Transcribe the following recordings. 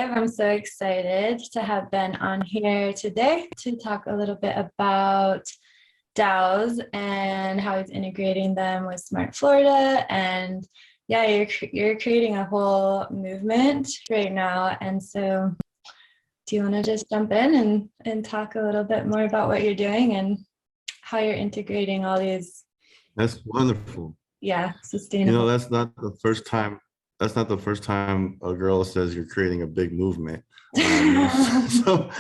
live. I'm so excited to have Ben on here today to talk a little bit about DAOs and how he's integrating them with Smart Florida. And yeah, you're creating a whole movement right now. And so do you want to just jump in and talk a little bit more about what you're doing and how you're integrating all these? That's wonderful. Yeah, sustainable. You know, that's not the first time. That's not the first time a girl says you're creating a big movement. So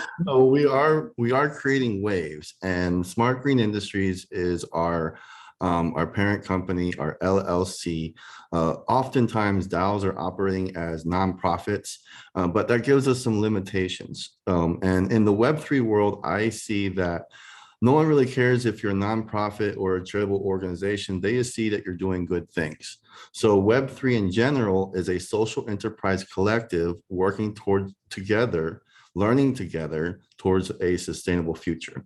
we are creating waves, and Smart Green Industries is our parent company, our LLC. Oftentimes, DAOs are operating as nonprofits, but that gives us some limitations. And in the Web3 world, I see that no one really cares if you're a nonprofit or a charitable organization. They just see that you're doing good things. So Web3 in general is a social enterprise collective working towards together, learning together towards a sustainable future.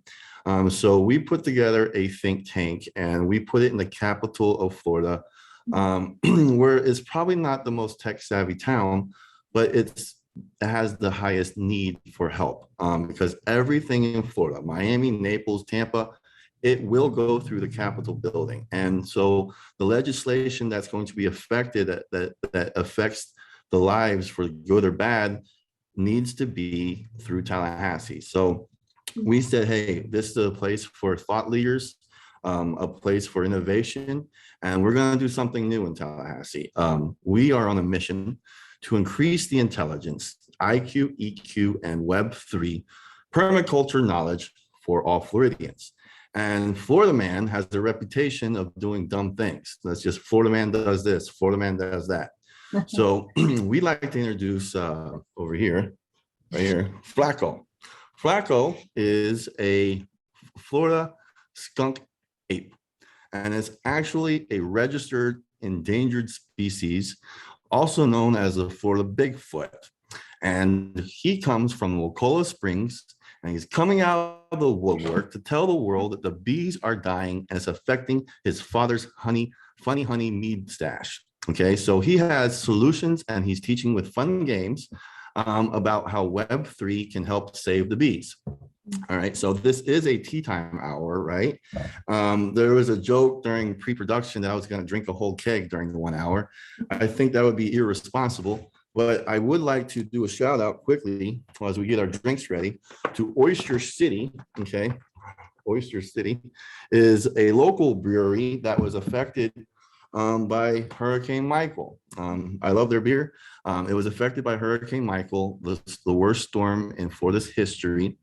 So we put together a think tank and we put it in the capital of Florida, where it's probably not the most tech savvy town, but it has the highest need for help, because everything in Florida, Miami, Naples, Tampa, it will go through the Capitol building. And so the legislation that's going to be affected that affects the lives for good or bad needs to be through Tallahassee. So we said, hey, this is a place for thought leaders, a place for innovation, and we're going to do something new in Tallahassee. We are on a mission to increase the intelligence, IQ, EQ, and Web3 permaculture knowledge for all Floridians. And Florida Man has the reputation of doing dumb things. That's just Florida Man does this, Florida Man does that. So we'd like to introduce over here, right here, Flacco. Flacco is a Florida skunk ape, and it's actually a registered endangered species, also known as the Florida Bigfoot. And he comes from Wakulla Springs, and he's coming out of the woodwork to tell the world that the bees are dying and it's affecting his father's funny honey mead stash. Okay, so he has solutions and he's teaching with fun games about how Web3 can help save the bees. All right, so this is a tea time hour, right? There was a joke during pre-production that I was going to drink a whole keg during the 1 hour. I think that would be irresponsible, but I would like to do a shout out quickly as we get our drinks ready to Oyster City. Okay, Oyster City is a local brewery that was affected by Hurricane Michael. I love their beer. It was affected by Hurricane Michael, the worst storm in Florida's history,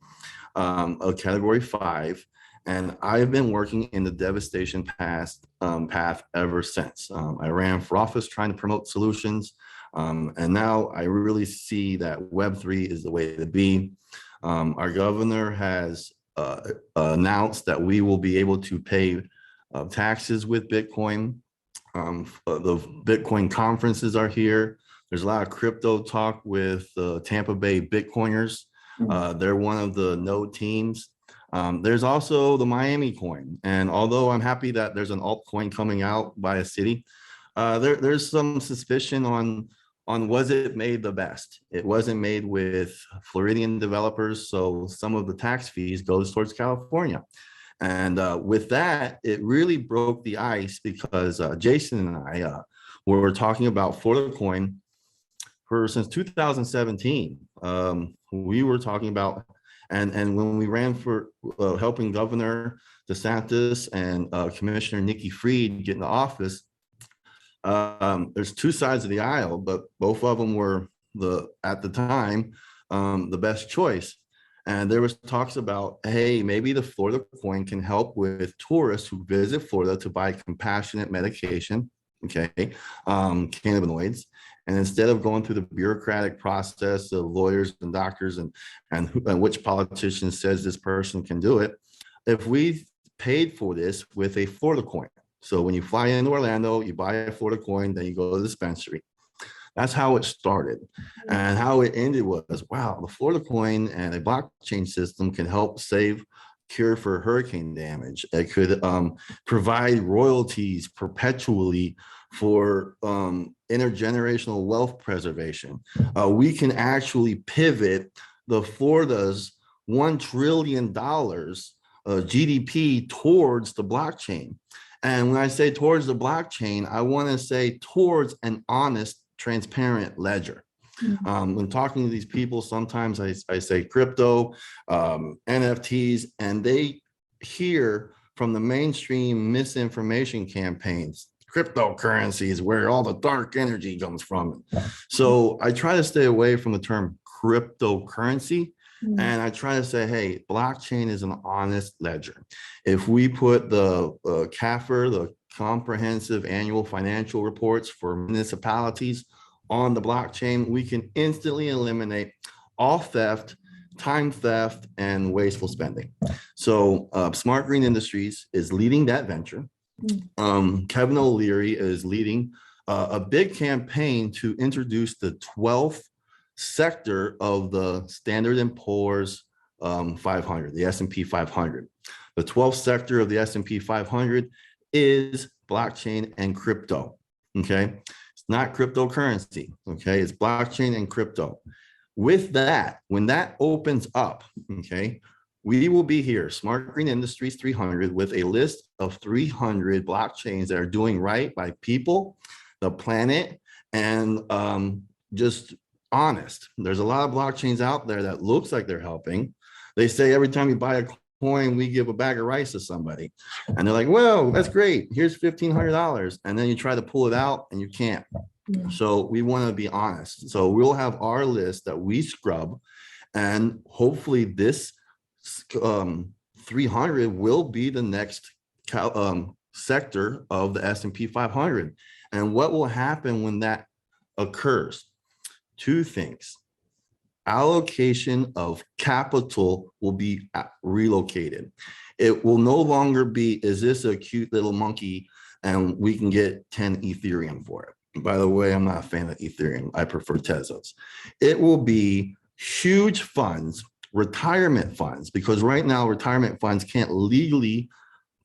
a Category 5. And I've been working in the devastation path ever since. I ran for office trying to promote solutions. And now I really see that Web3 is the way to be. Our governor has announced that we will be able to pay taxes with Bitcoin. The Bitcoin conferences are here. There's a lot of crypto talk with the Tampa Bay Bitcoiners. They're one of the node teams. There's also the Miami coin. And although I'm happy that there's an altcoin coming out by a city, there's some suspicion on was it made the best? It wasn't made with Floridian developers, so some of the tax fees goes towards California. And with that, it really broke the ice because Jason and I were talking about Florida Coin since 2017. We were talking about, and when we ran for helping Governor DeSantis and Commissioner Nikki Fried get into office, there's two sides of the aisle, but both of them were at the time the best choice. And there was talks about, hey, maybe the Florida coin can help with tourists who visit Florida to buy compassionate medication, okay, cannabinoids. And instead of going through the bureaucratic process of lawyers and doctors and which politician says this person can do it, if we paid for this with a Florida coin. So when you fly into Orlando, you buy a Florida coin, then you go to the dispensary. That's how it started. And how it ended was, wow, the Florida coin and a blockchain system can help save cure for hurricane damage. It could provide royalties perpetually for intergenerational wealth preservation. We can actually pivot the Florida's $1 trillion GDP towards the blockchain. And when I say towards the blockchain, I want to say towards an honest, transparent ledger. When talking to these people, sometimes I say crypto, NFTs, and they hear from the mainstream misinformation campaigns, cryptocurrency is where all the dark energy comes from. So I try to stay away from the term cryptocurrency. And I try to say, hey, blockchain is an honest ledger. If we put the CAFR, the comprehensive annual financial reports for municipalities, on the blockchain, we can instantly eliminate all theft, time theft, and wasteful spending. So Smart Green Industries is leading that venture. Kevin O'Leary is leading a big campaign to introduce the 12th sector of the Standard & Poor's 500, the S&P 500. The 12th sector of the S&P 500 is blockchain and crypto, okay? It's not cryptocurrency, okay? It's blockchain and crypto. With that, when that opens up, okay, we will be here, Smart Green Industries 300, with a list of 300 blockchains that are doing right by people, the planet, and just honest. There's a lot of blockchains out there that looks like they're helping. They say every time you buy a coin, we give a bag of rice to somebody. And they're like, whoa, that's great. Here's $1,500. And then you try to pull it out and you can't. So we want to be honest. So we'll have our list that we scrub, and hopefully this 300 will be the next sector of the S&P 500. And what will happen when that occurs? Two things. Allocation of capital will be relocated. It will no longer be, is this a cute little monkey and we can get 10 Ethereum for it? By the way, I'm not a fan of Ethereum. I prefer Tezos. It will be huge funds, retirement funds, because right now retirement funds can't legally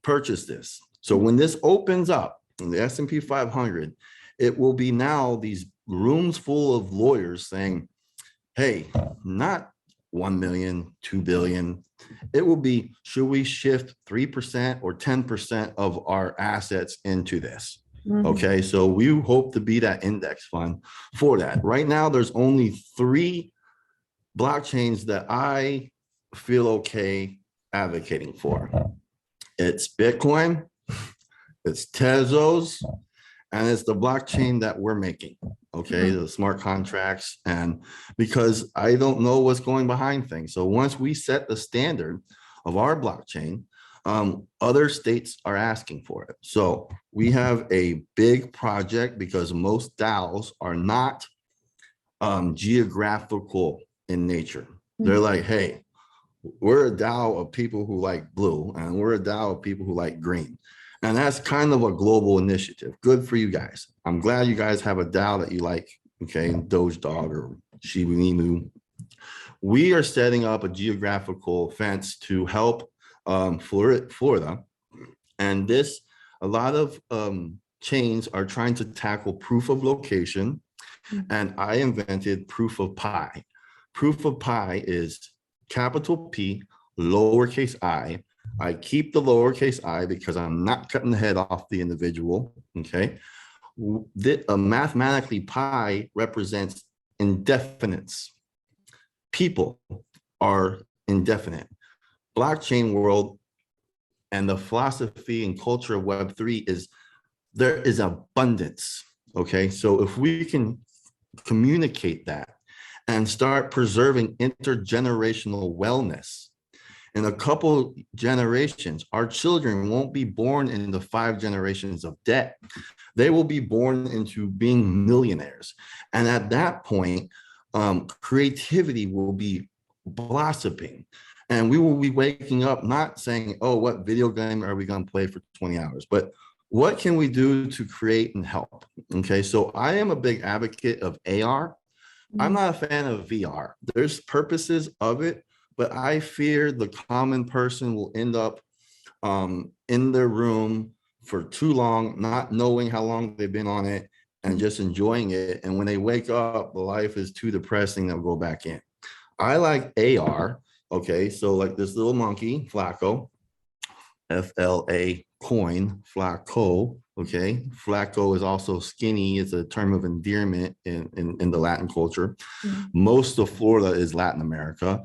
purchase this. So when this opens up in the S&P 500, it will be now these rooms full of lawyers saying, hey, not 1 million, 2 billion. It will be, should we shift 3% or 10% of our assets into this? Okay, so we hope to be that index fund for that. Right now, there's only 3 blockchains that I feel okay advocating for. It's Bitcoin, it's Tezos, and it's the blockchain that we're making, okay, the smart contracts. And because I don't know what's going behind things. So once we set the standard of our blockchain, other states are asking for it. So we have a big project because most DAOs are not geographical in nature. They're like, hey, we're a DAO of people who like blue, and we're a DAO of people who like green. And that's kind of a global initiative. Good for you guys. I'm glad you guys have a DAO that you like, okay, Doge Dog or Shiba Inu. We are setting up a geographical fence to help Florida. And this, a lot of chains are trying to tackle proof of location. And I invented proof of pi. Proof of pi is capital P, lowercase I. I keep the lowercase I because I'm not cutting the head off the individual, okay? Mathematically, pi represents indefinites. People are indefinite. Blockchain world and the philosophy and culture of Web3 is there is abundance, okay? So if we can communicate that and start preserving intergenerational wellness, in a couple generations, our children won't be born into 5 generations of debt. They will be born into being millionaires. And at that point, creativity will be blossoming. And we will be waking up not saying, oh, what video game are we going to play for 20 hours? But what can we do to create and help? Okay, so I am a big advocate of AR. I'm not a fan of VR. There's purposes of it, but I fear the common person will end up in their room for too long, not knowing how long they've been on it and just enjoying it. And when they wake up, the life is too depressing, they'll go back in. I like AR. Okay, so like this little monkey, Flacco, FLA coin, Flacco. Okay, Flacco is also skinny. It's a term of endearment in the Latin culture. Most of Florida is Latin America.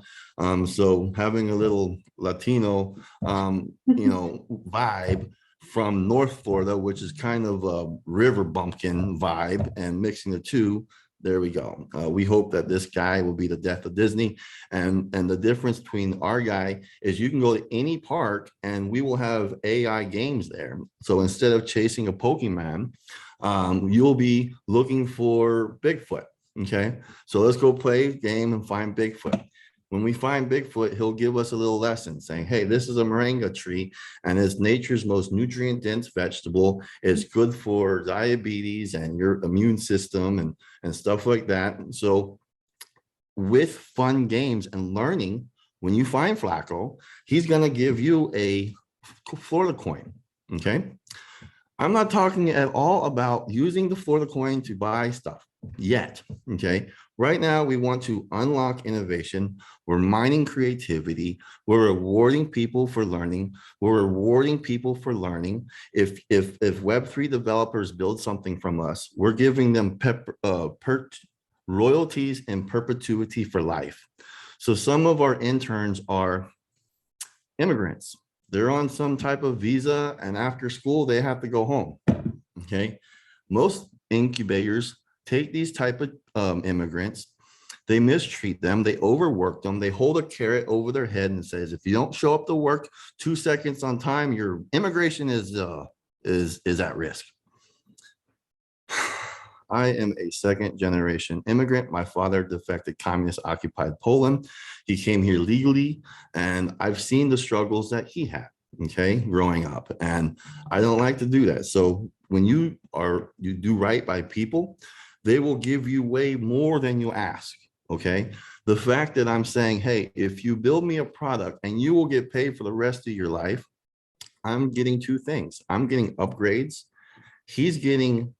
So having a little Latino, vibe from North Florida, which is kind of a river bumpkin vibe, and mixing the two, there we go. We hope that this guy will be the death of Disney. And the difference between our guy is you can go to any park and we will have AI games there. So instead of chasing a Pokemon, you'll be looking for Bigfoot. Okay, so let's go play a game and find Bigfoot. When we find Bigfoot, he'll give us a little lesson saying, hey, this is a moringa tree and it's nature's most nutrient dense vegetable. It's good for diabetes and your immune system and stuff like that. And so with fun games and learning, when you find Flacco, he's going to give you a Florida coin. Okay. I'm not talking at all about using the Florida coin to buy stuff yet. Okay. Right now, we want to unlock innovation. We're mining creativity. We're rewarding people for learning. We're rewarding people for learning. If Web3 developers build something from us, we're giving them royalties in perpetuity for life. So some of our interns are immigrants. They're on some type of visa, and after school, they have to go home. Okay. Most incubators take these type of immigrants, they mistreat them, they overwork them, they hold a carrot over their head and says, if you don't show up to work 2 seconds on time, your immigration is at risk. I am a second generation immigrant. My father defected communist occupied Poland. He came here legally, and I've seen the struggles that he had, okay, growing up, and I don't like to do that. So when you do right by people, they will give you way more than you ask, okay? The fact that I'm saying, hey, if you build me a product and you will get paid for the rest of your life, I'm getting two things. I'm getting upgrades. He's getting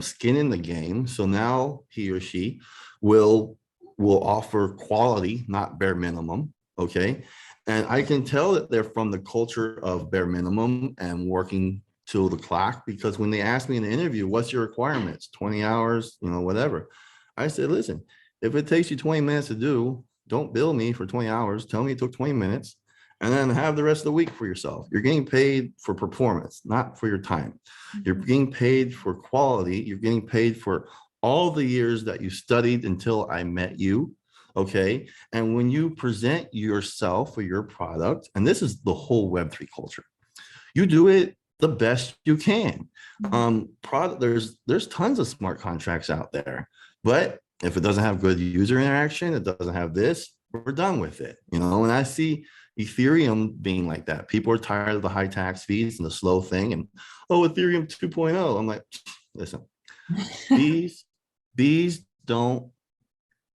skin in the game. So now he or she will offer quality, not bare minimum, okay? And I can tell that they're from the culture of bare minimum and working till the clock, because when they asked me in the interview, what's your requirements? 20 hours, whatever. I said, listen, if it takes you 20 minutes to do, don't bill me for 20 hours. Tell me it took 20 minutes and then have the rest of the week for yourself. You're getting paid for performance, not for your time. You're getting paid for quality. You're getting paid for all the years that you studied until I met you. Okay. And when you present yourself or your product, and this is the whole Web3 culture, you do it the best you can. There's tons of smart contracts out there, but if it doesn't have good user interaction, it doesn't have this, we're done with it. And I see Ethereum being like that. People are tired of the high tax fees and the slow thing, and Ethereum 2.0. I'm like, listen, bees don't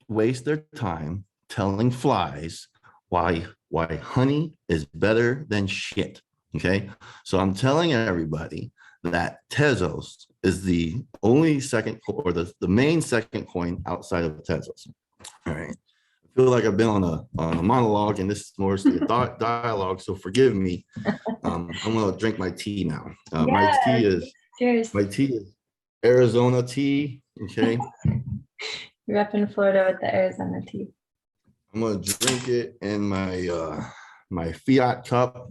waste their time telling flies why honey is better than shit. Okay, so I'm telling everybody that Tezos is the only second, or the main second coin outside of Tezos. All right, I feel like I've been on a monologue, and this is more a dialogue. So forgive me. I'm gonna drink my tea now. My tea is Arizona tea. Okay, you're up in Florida with the Arizona tea. I'm gonna drink it in my my Fiat cup.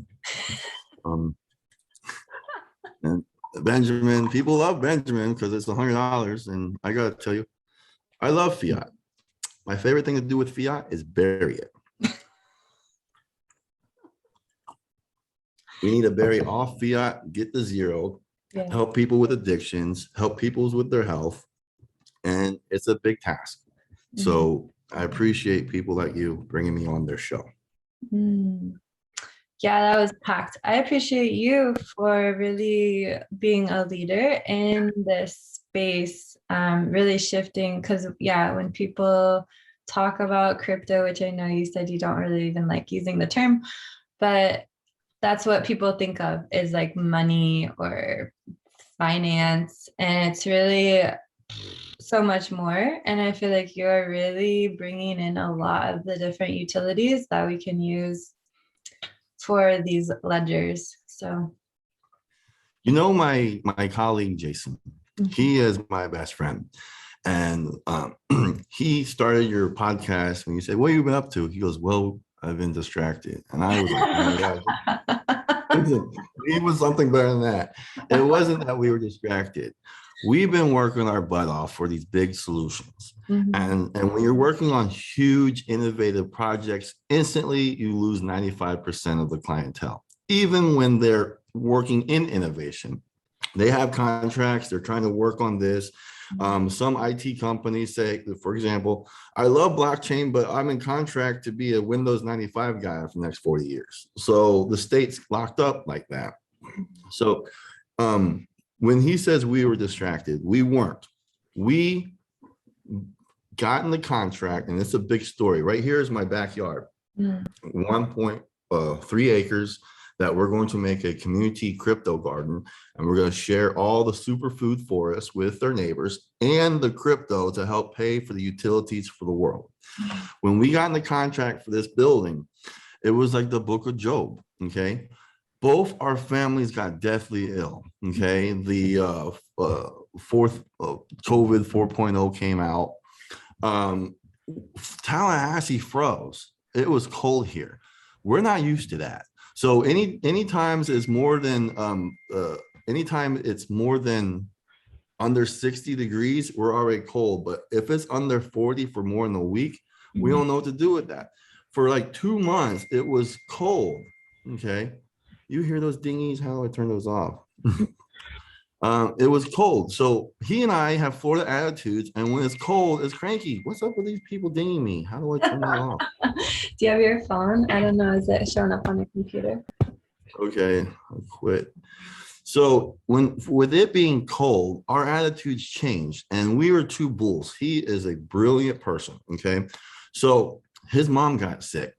And Benjamin, people love Benjamin because it's $100, and I gotta tell you, I love Fiat. My favorite thing to do with Fiat is bury it. We need to bury all Fiat, get the zero, help people with addictions, help people with their health, and it's a big task. So I appreciate people like you bringing me on their show. Yeah, that was packed. I appreciate you for really being a leader in this space, really shifting, because when people talk about crypto, which I know you said you don't really even like using the term, but that's what people think of is like money or finance. And it's really so much more. And I feel like you're really bringing in a lot of the different utilities that we can use for these ledgers. So, You know, my colleague Jason, he is my best friend, and he started your podcast. When you said, "What have you been up to?" He goes, "Well, I've been distracted," and I was like, "Oh, yeah." It was something better than that. It wasn't that we were distracted. We've been working our butt off for these big solutions. And when you're working on huge, innovative projects, instantly you lose 95% of the clientele. Even when they're working in innovation, they have contracts, they're trying to work on this. Some IT companies say, for example, I love blockchain, but I'm in contract to be a Windows 95 guy for the next 40 years. So the state's locked up like that. So when he says we were distracted, we weren't. We got in the contract, and it's a big story. Right here is my backyard, 1.3 acres, that we're going to make a community crypto garden, and we're going to share all the superfood forests with their neighbors and the crypto to help pay for the utilities for the world. When we got in the contract for this building, it was like the book of Job, okay? Both our families got deathly ill, okay? The fourth COVID 4.0 came out. Tallahassee froze. It was cold here. We're not used to that. So anytime it's more than under 60 degrees, we're already cold. But if it's under 40 for more than a week, we don't know what to do with that. For like 2 months, it was cold. Okay, you hear those dingies? How do I turn those off? It was cold. So he and I have Florida attitudes, and when it's cold, it's cranky. What's up with these people dinging me? How do I turn that off? do you have your phone? I don't know. Is it showing up on your computer? Okay, I'll quit. So with it being cold, our attitudes changed, and we were two bulls. He is a brilliant person. Okay, so his mom got sick.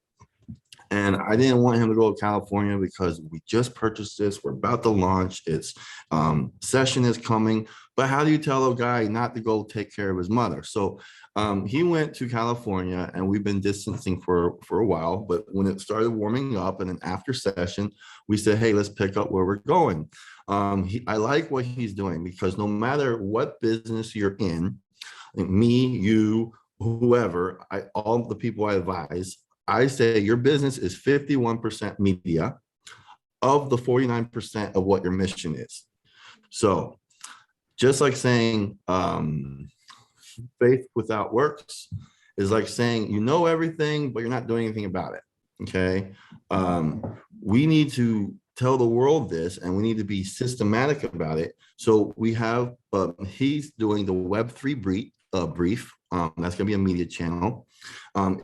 And I didn't want him to go to California because we just purchased this. We're about to launch. Its session is coming. But how do you tell a guy not to go take care of his mother? So he went to California, and we've been distancing for a while. But when it started warming up, and then after session, we said, hey, let's pick up where we're going. I like what he's doing, because no matter what business you're in, me, you, whoever, all the people I advise, I say your business is 51% media of the 49% of what your mission is. So just like saying faith without works is like saying you know everything, but you're not doing anything about it. Okay. We need to tell the world this, and we need to be systematic about it. So we have, he's doing the Web3 brief. That's going to be a media channel.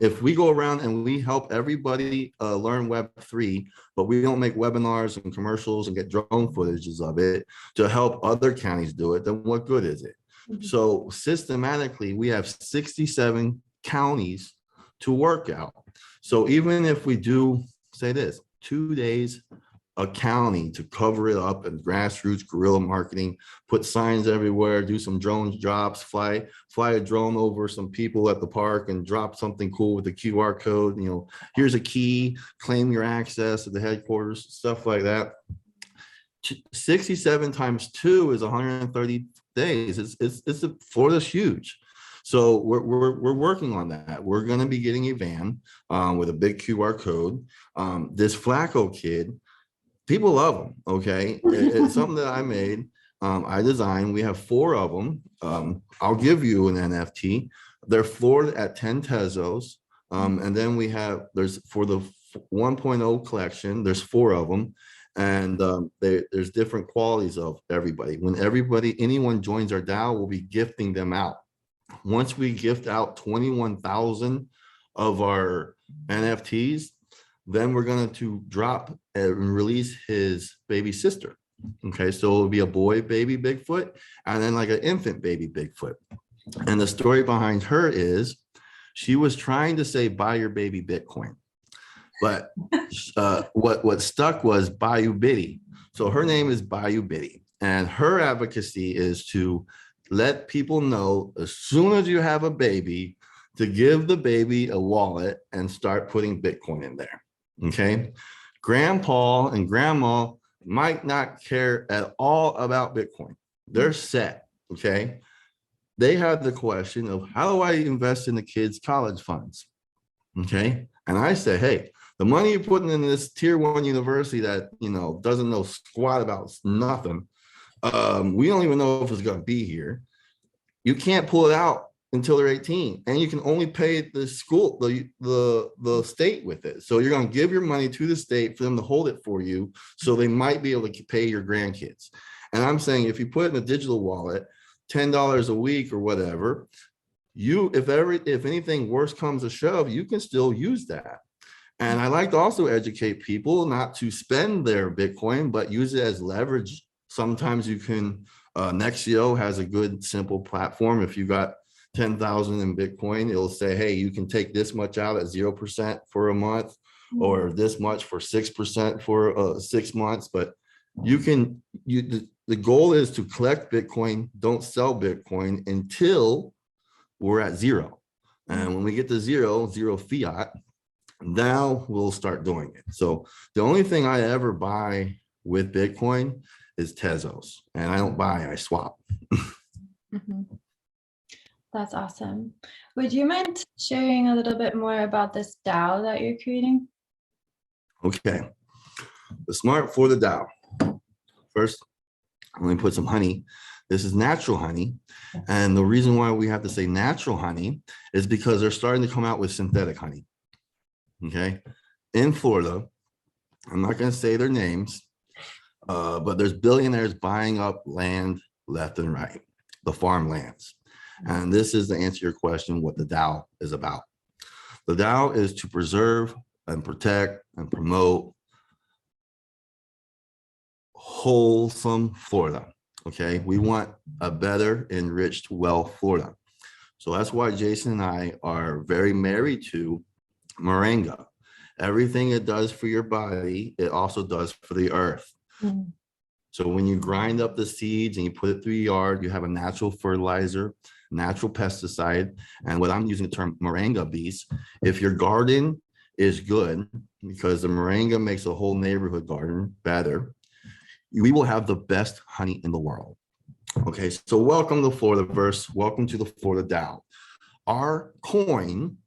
If we go around and we help everybody learn Web3, but we don't make webinars and commercials and get drone footages of it to help other counties do it, then what good is it? So systematically, we have 67 counties to work out. So even if we do, say this, 2 days a county to cover it up and grassroots guerrilla marketing, put signs everywhere, do some drone drops, fly a drone over some people at the park and drop something cool with the QR code. You know, here's a key, claim your access to the headquarters, stuff like that. 67 times 2 is 130 days. Florida's huge. So we're working on that. We're going to be getting a van with a big QR code. This Flacco kid, people love them. Okay, it's something that I made. I designed. We have 4 of them. I'll give you an NFT. They're floored at 10 Tezos. And then we have, there's for the 1.0 collection, there's 4 of them. And there's different qualities of everybody. When anyone joins our DAO, we'll be gifting them out. Once we gift out 21,000 of our NFTs, then we're going to drop and release his baby sister. Okay, so it'll be a boy baby Bigfoot, and then like an infant baby Bigfoot. And the story behind her is She was trying to say, buy your baby Bitcoin. But what stuck was Bayou Biddy. So her name is Bayou Biddy. And her advocacy is to let people know as soon as you have a baby, to give the baby a wallet and start putting Bitcoin in there. Okay. Grandpa and grandma might not care at all about Bitcoin. They're set. Okay. They have the question of, how do I invest in the kids' college funds? Okay. And I say, hey, the money you're putting in this tier 1 university that, doesn't know squat about nothing. We don't even know if it's going to be here. You can't pull it out until they're 18, and you can only pay the school, the state with it. So you're going to give your money to the state for them to hold it for you, so they might be able to pay your grandkids. And I'm saying, if you put it in a digital wallet, $10 a week or whatever, if anything worse comes to shove, you can still use that. And I like to also educate people not to spend their Bitcoin, but use it as leverage. Sometimes you can, Nexio has a good, simple platform. If you got 10,000 in Bitcoin, it'll say, hey, you can take this much out at 0% for a month, or this much for 6% for 6 months. But the goal is to collect Bitcoin, don't sell Bitcoin until we're at 0. And when we get to zero fiat, now we'll start doing it. So the only thing I ever buy with Bitcoin is Tezos, and I don't buy, I swap. That's awesome. Would you mind sharing a little bit more about this DAO that you're creating? Okay. The smart for the DAO. First, I'm going to put some honey. This is natural honey. And the reason why we have to say natural honey is because they're starting to come out with synthetic honey. Okay. In Florida, I'm not going to say their names, but there's billionaires buying up land left and right, the farmlands. And this is to answer your question, what the DAO is about. The DAO is to preserve and protect and promote wholesome Florida. Okay, we want a better, enriched, well Florida. So that's why Jason and I are very married to moringa. Everything it does for your body, it also does for the earth. So when you grind up the seeds and you put it through your yard, you have a natural fertilizer, natural pesticide. And what I'm using the term moringa bees. If your garden is good, because the moringa makes a whole neighborhood garden better, we will have the best honey in the world. Okay, so welcome to Floridaverse. Welcome to the Florida DAO. Our coin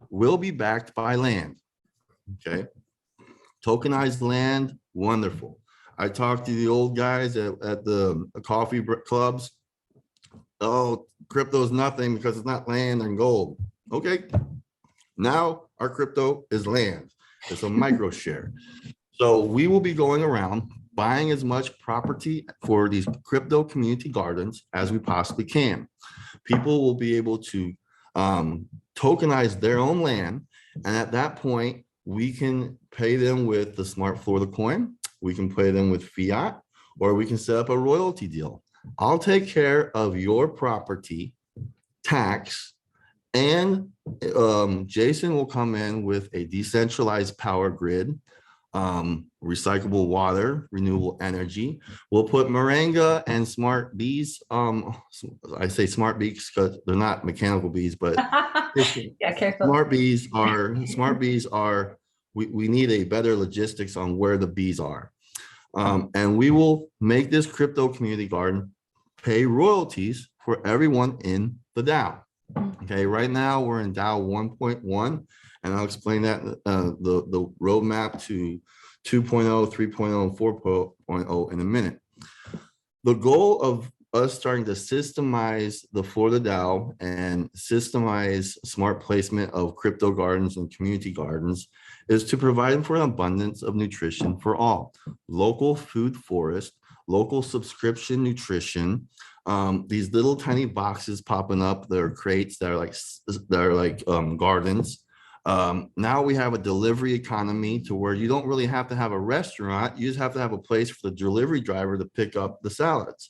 will be backed by land. Okay, tokenized land, wonderful. I talked to the old guys at the coffee clubs. Oh, crypto's nothing because it's not land and gold. Okay, now our crypto is land. It's a micro share. So we will be going around buying as much property for these crypto community gardens as we possibly can. People will be able to tokenize their own land. And at that point, we can pay them with the Smart Florida coin. We can pay them with fiat, or we can set up a royalty deal. I'll take care of your property tax, and Jason will come in with a decentralized power grid, recyclable water, renewable energy. We'll put moringa and smart bees. I say smart bees because they're not mechanical bees, but yeah, careful. Smart bees are. We need a better logistics on where the bees are. And we will make this crypto community garden pay royalties for everyone in the DAO. Okay, right now we're in DAO 1.1, and I'll explain that the roadmap to 2.0, 3.0, and 4.0 in a minute. The goal of us starting to systemize the Florida DAO and systemize smart placement of crypto gardens and community gardens is to provide for an abundance of nutrition for all. Local food forest, local subscription nutrition, these little tiny boxes popping up, they're crates that are like gardens. Now we have a delivery economy to where you don't really have to have a restaurant, you just have to have a place for the delivery driver to pick up the salads.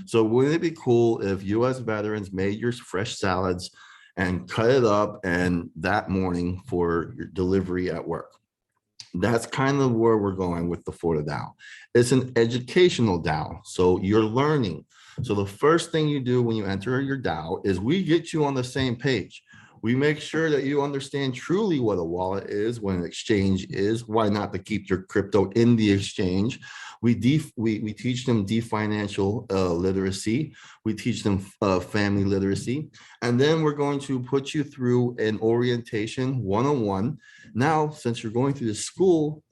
So wouldn't it be cool if US veterans made your fresh salads and cut it up and that morning for your delivery at work. That's kind of where we're going with the Florida DAO. It's an educational DAO, so you're learning. So the first thing you do when you enter your DAO is we get you on the same page. We make sure that you understand truly what a wallet is, what an exchange is, why not to keep your crypto in the exchange. We teach them financial literacy. We teach them family literacy. And then we're going to put you through an orientation one-on-one. Now, since you're going through the school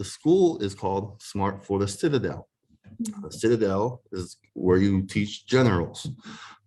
is called Smart Florida Citadel. The Citadel is where you teach generals.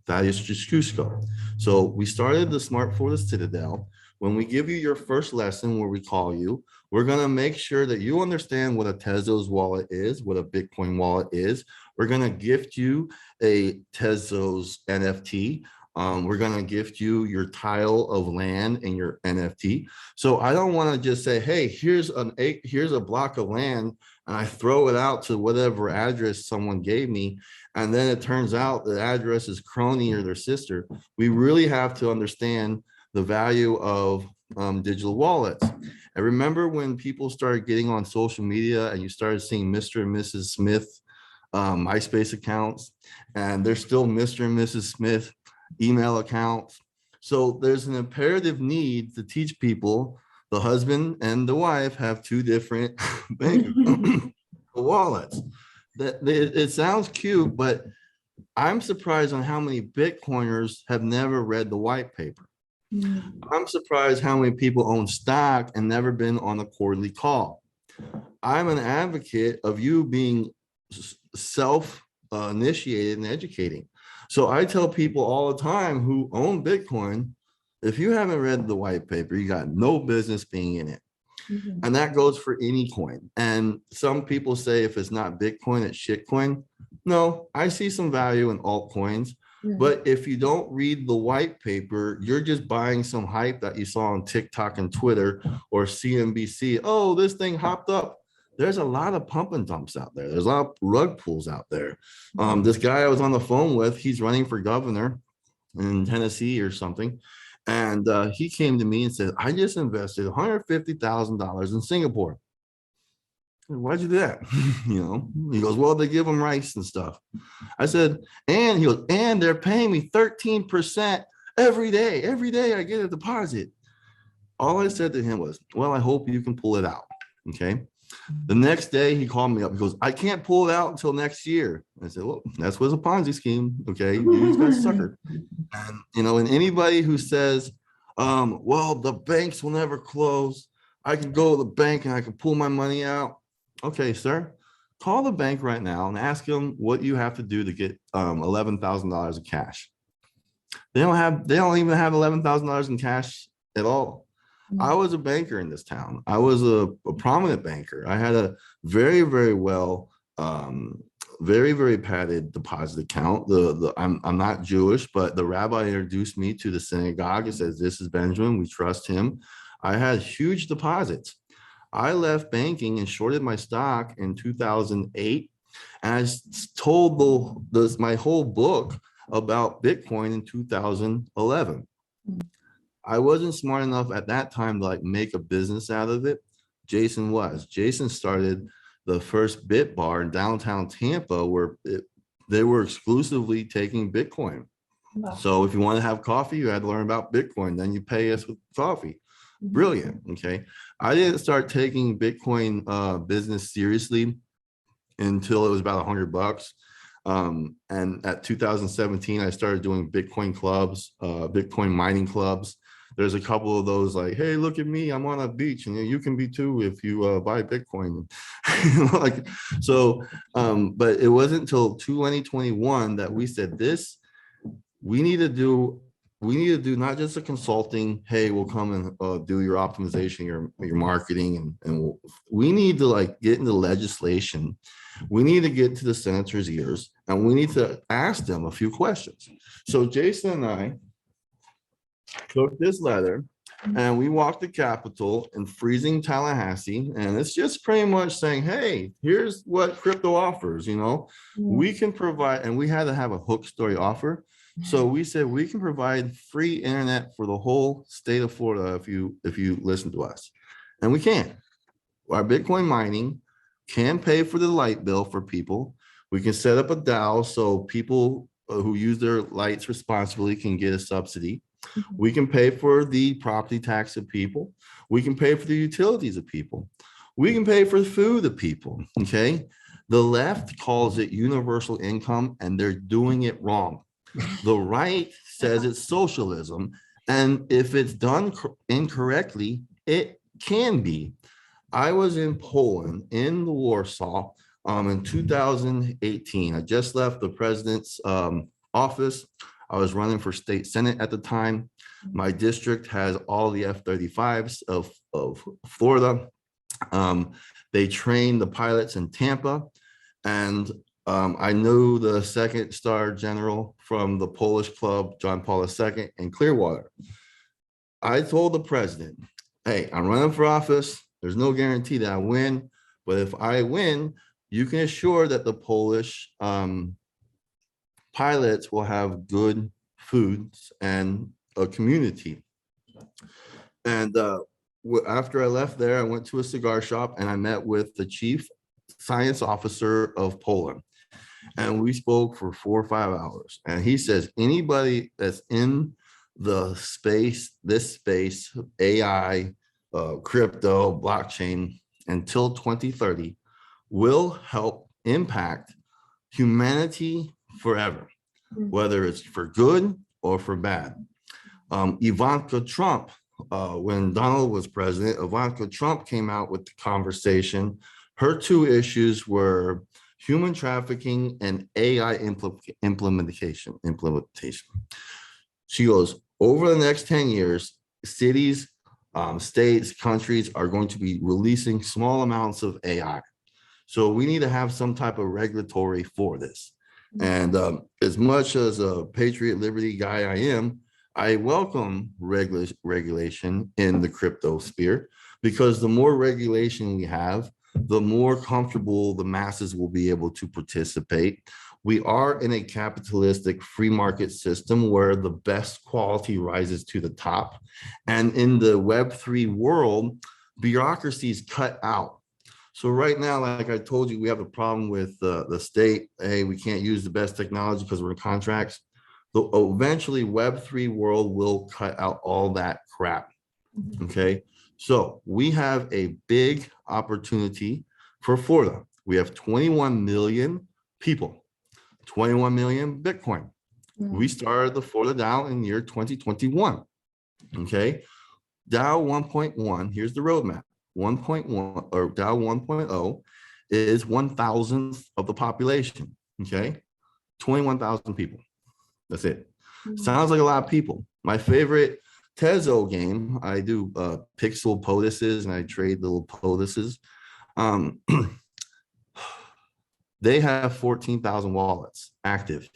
Thaddeus Juscusco. So we started the Smart Florida Citadel. When we give you your first lesson where we call you, we're going to make sure that you understand what a Tezos wallet is, what a Bitcoin wallet is. We're going to gift you a Tezos NFT. We're going to gift you your tile of land and your NFT. So I don't want to just say, hey, here's a block of land and I throw it out to whatever address someone gave me. And then it turns out the address is crony or their sister. We really have to understand the value of digital wallets. And remember when people started getting on social media and you started seeing Mr. and Mrs. Smith MySpace accounts, and there's still Mr. and Mrs. Smith email accounts. So there's an imperative need to teach people the husband and the wife have two different bank wallets. It sounds cute, but I'm surprised on how many Bitcoiners have never read the white paper. I'm surprised how many people own stock and never been on a quarterly call. I'm an advocate of you being self-initiated and educating. So I tell people all the time who own Bitcoin, if you haven't read the white paper, you got no business being in it. And that goes for any coin. And some people say if it's not Bitcoin, it's shitcoin. No, I see some value in altcoins. But if you don't read the white paper, you're just buying some hype that you saw on TikTok and Twitter or CNBC. Oh, this thing hopped up. There's a lot of pump and dumps out there. There's a lot of rug pulls out there. This guy I was on the phone with, he's running for governor in Tennessee or something. And he came to me and said, I just invested $150,000 in Singapore. Why'd you do that? He goes, well, they give them rice and stuff. I said, and he goes, and they're paying me 13% every day. Every day I get a deposit. All I said to him was, well, I hope you can pull it out. Okay. The next day he called me up. He goes, I can't pull it out until next year. I said, well, that's what's a Ponzi scheme. Okay. You just got suckered. And, and anybody who says, well, the banks will never close. I can go to the bank and I can pull my money out. Okay, sir, call the bank right now and ask them what you have to do to get $11,000 of cash. They don't even have $11,000 in cash at all. I was a banker in this town. I was a prominent banker. I had a very, very well, very, very padded deposit account. I'm not Jewish, but the rabbi introduced me to the synagogue and says, this is Benjamin, we trust him. I had huge deposits. I left banking and shorted my stock in 2008. And I told my whole book about Bitcoin in 2011. I wasn't smart enough at that time to make a business out of it. Jason was. Jason started the first Bit Bar in downtown Tampa where they were exclusively taking Bitcoin. Wow. So if you want to have coffee, you had to learn about Bitcoin. Then you pay us with coffee. Brilliant. Okay. I didn't start taking Bitcoin business seriously until it was about $100. And at 2017, I started doing Bitcoin clubs, Bitcoin mining clubs. There's a couple of those like, hey, look at me, I'm on a beach, and you can be too if you buy Bitcoin. But it wasn't until 2021 that we said we need to do not just a consulting, hey, we'll come and do your optimization, your marketing, and we need to get into legislation. We need to get to the senators' ears, and we need to ask them a few questions. So Jason and I took this letter and we walked the Capitol in freezing Tallahassee, and it's just pretty much saying, hey, here's what crypto offers. We can provide, and we had to have a hook story offer. So we said we can provide free internet for the whole state of Florida if you listen to us. And we can. Our Bitcoin mining can pay for the light bill for people. We can set up a DAO so people who use their lights responsibly can get a subsidy. We can pay for the property tax of people. We can pay for the utilities of people. We can pay for the food of people, okay? The left calls it universal income, and they're doing it wrong. The right says it's socialism, and if it's done incorrectly, it can be. I was in Poland, in the Warsaw, in 2018. I just left the president's office. I was running for state senate at the time. My district has all the F-35s of Florida. They train the pilots in Tampa, and I knew the second star general from the Polish club, John Paul II, in Clearwater. I told the president, hey, I'm running for office. There's no guarantee that I win, but if I win, you can assure that the Polish pilots will have good foods and a community. And after I left there, I went to a cigar shop and I met with the chief science officer of Poland. And we spoke for 4 or 5 hours. And he says, anybody that's in the space, this space, AI, crypto, blockchain, until 2030 will help impact humanity forever, whether it's for good or for bad. Ivanka Trump, when Donald was president, Ivanka Trump came out with the conversation. Her 2 issues were human trafficking and AI implementation. She goes, over the next 10 years, cities, states, countries are going to be releasing small amounts of AI. So we need to have some type of regulatory for this. And as much as a patriot liberty guy I am, I welcome regulation in the crypto sphere, because the more regulation we have, the more comfortable the masses will be able to participate. We are in a capitalistic free market system where the best quality rises to the top. And in the Web3 world, bureaucracy is cut out. So right now, like I told you, we have a problem with the state. Hey, we can't use the best technology because we're in contracts. Eventually, Web3 world will cut out all that crap, okay? So we have a big opportunity for Florida. We have 21 million people, 21 million Bitcoin. We started the Florida DAO in the year 2021, okay? DAO 1.1, here's the roadmap. 1.1 or DAO 1.0 is 1,000th of the population, okay? 21,000 people, that's it. Sounds like a lot of people. My favorite Tezo game, I do pixel POTUSes and I trade little POTUSes. They have 14,000 wallets active.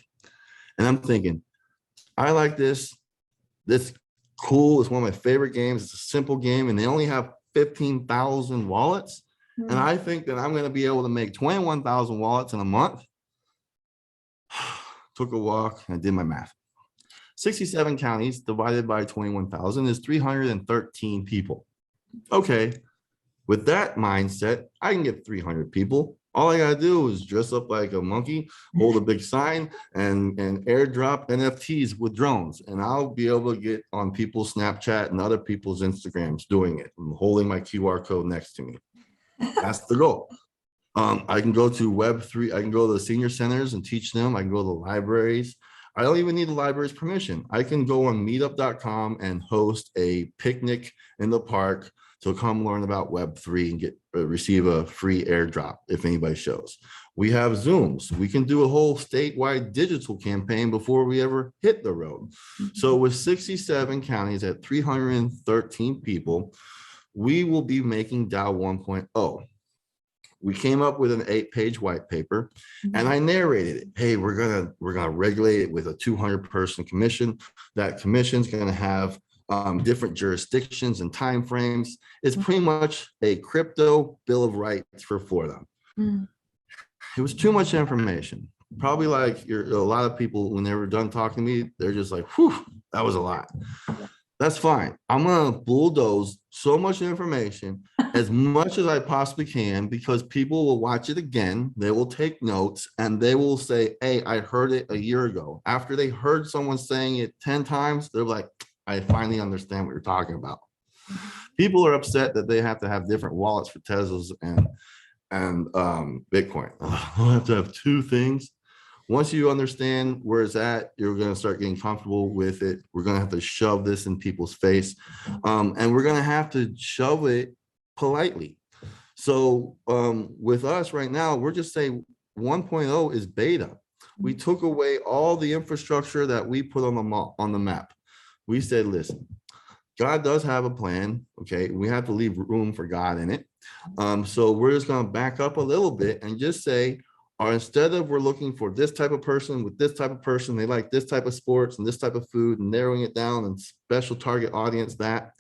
And I'm thinking, I like this. This cool. It's one of my favorite games. It's a simple game and they only have 15,000 wallets. And I think that I'm going to be able to make 21,000 wallets in a month. Took a walk and I did my math. 67 counties divided by 21,000 is 313 people. Okay, with that mindset, I can get 300 people. All I gotta do is dress up like a monkey, hold a big sign, and airdrop NFTs with drones. And I'll be able to get on people's Snapchat and other people's Instagrams doing it. I'm holding my QR code next to me. That's the goal. I can go to Web3, I can go to the senior centers and teach them. I can go to the libraries. I don't even need the library's permission. I can go on meetup.com and host a picnic in the park to come learn about Web3 and receive a free airdrop if anybody shows. We have Zooms. We can do a whole statewide digital campaign before we ever hit the road. So with 67 counties at 313 people, we will be making DAO 1.0. We came up with an 8-page white paper and I narrated it. Hey, we're gonna regulate it with a 200-person commission. That commission's gonna have different jurisdictions and timeframes. It's pretty much a crypto bill of rights for Florida. it was too much information. Probably like a lot of people, when they were done talking to me, they're just like, whew, that was a lot. That's fine. I'm going to bulldoze so much information, as much as I possibly can, because people will watch it again. They will take notes and they will say, hey, I heard it a year ago. After they heard someone saying it 10 times, they're like, I finally understand what you're talking about. People are upset that they have to have different wallets for Teslas and Bitcoin. I'll have to have two things. Once you understand where it's at, you're going to start getting comfortable with it. We're going to have to shove this in people's face, and we're going to have to shove it politely. So with us right now, we're just saying 1.0 is beta. We took away all the infrastructure that we put on the map. We said, listen, God does have a plan. Okay, we have to leave room for God in it. So we're just going to back up a little bit and just say, or instead of we're looking for this type of person with this type of person, they like this type of sports and this type of food, and narrowing it down and special target audience, that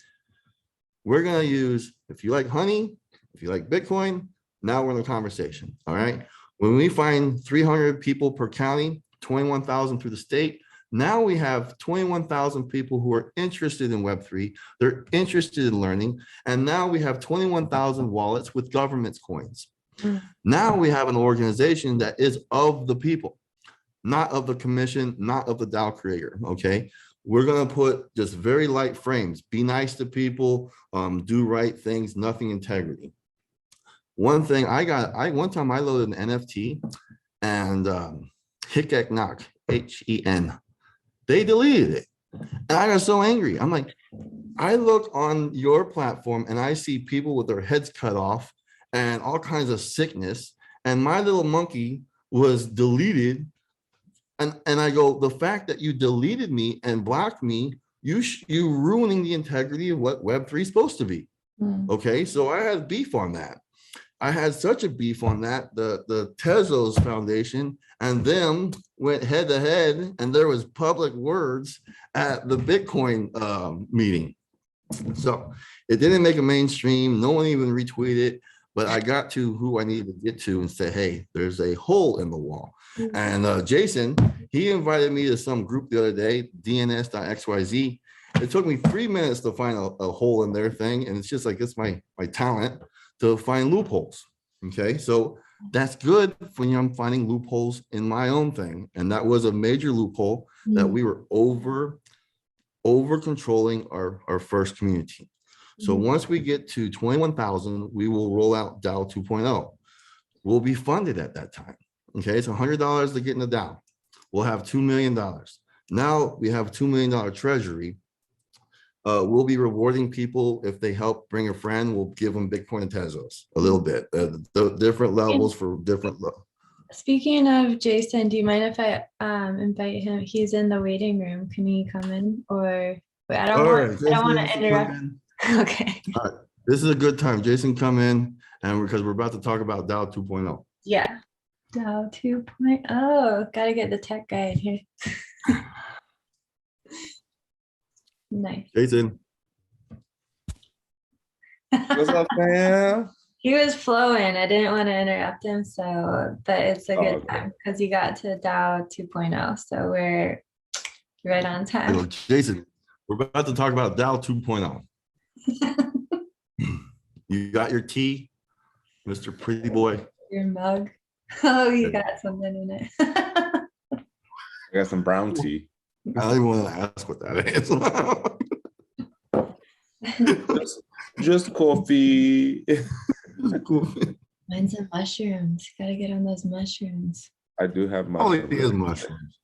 we're going to use, if you like honey, if you like Bitcoin, now we're in the conversation. All right. When we find 300 people per county, 21,000 through the state, now we have 21,000 people who are interested in Web3. They're interested in learning. And now we have 21,000 wallets with government's coins. Now we have an organization that is of the people, not of the commission, not of the DAO creator. Okay. We're going to put just very light frames, be nice to people, do right things, nothing integrity. One thing one time I loaded an NFT and Hickek Knock, H-E-N, they deleted it. And I got so angry. I'm like, I look on your platform and I see people with their heads cut off and all kinds of sickness, and my little monkey was deleted. And I go, the fact that you deleted me and blocked me, you ruining the integrity of what Web3 is supposed to be. Okay, so I had beef on that. I had such a beef on that. The Tezos Foundation and them went head to head, and there was public words at the Bitcoin meeting. So it didn't make a mainstream. No one even retweeted. But I got to who I needed to get to and say, hey, there's a hole in the wall. And Jason, he invited me to some group the other day, dns.xyz. It took me 3 minutes to find a hole in their thing. And it's just like, it's my talent to find loopholes. Okay, so that's good when I'm finding loopholes in my own thing. And that was a major loophole that we were over controlling our first community. So once we get to 21,000, we will roll out DAO 2.0. We'll be funded at that time. Okay, it's $100 to get in the DAO. We'll have $2 million. Now we have $2 million treasury. We'll be rewarding people if they help bring a friend. We'll give them Bitcoin and Tezos a little bit. The different levels for different. Speaking of Jason, do you mind if I invite him? He's in the waiting room. Can he come in? Or I don't want to interrupt. Okay. All right. This is a good time. Jason, come in, and because we're about to talk about DAO 2.0. Yeah. DAO 2.0. Gotta get the tech guy in here. Nice. Jason. What's up, fam? He was flowing. I didn't want to interrupt him, but it's a good time because you got to DAO 2.0. So we're right on time. Hello, Jason, we're about to talk about DAO 2.0. You got your tea, Mr. Pretty Boy? Your mug. Oh, you got something in it. I got some brown tea. I don't even want to ask what that is. just coffee. Mine's some mushrooms. Gotta get on those mushrooms. I do have mushrooms. Oh, it is mushrooms.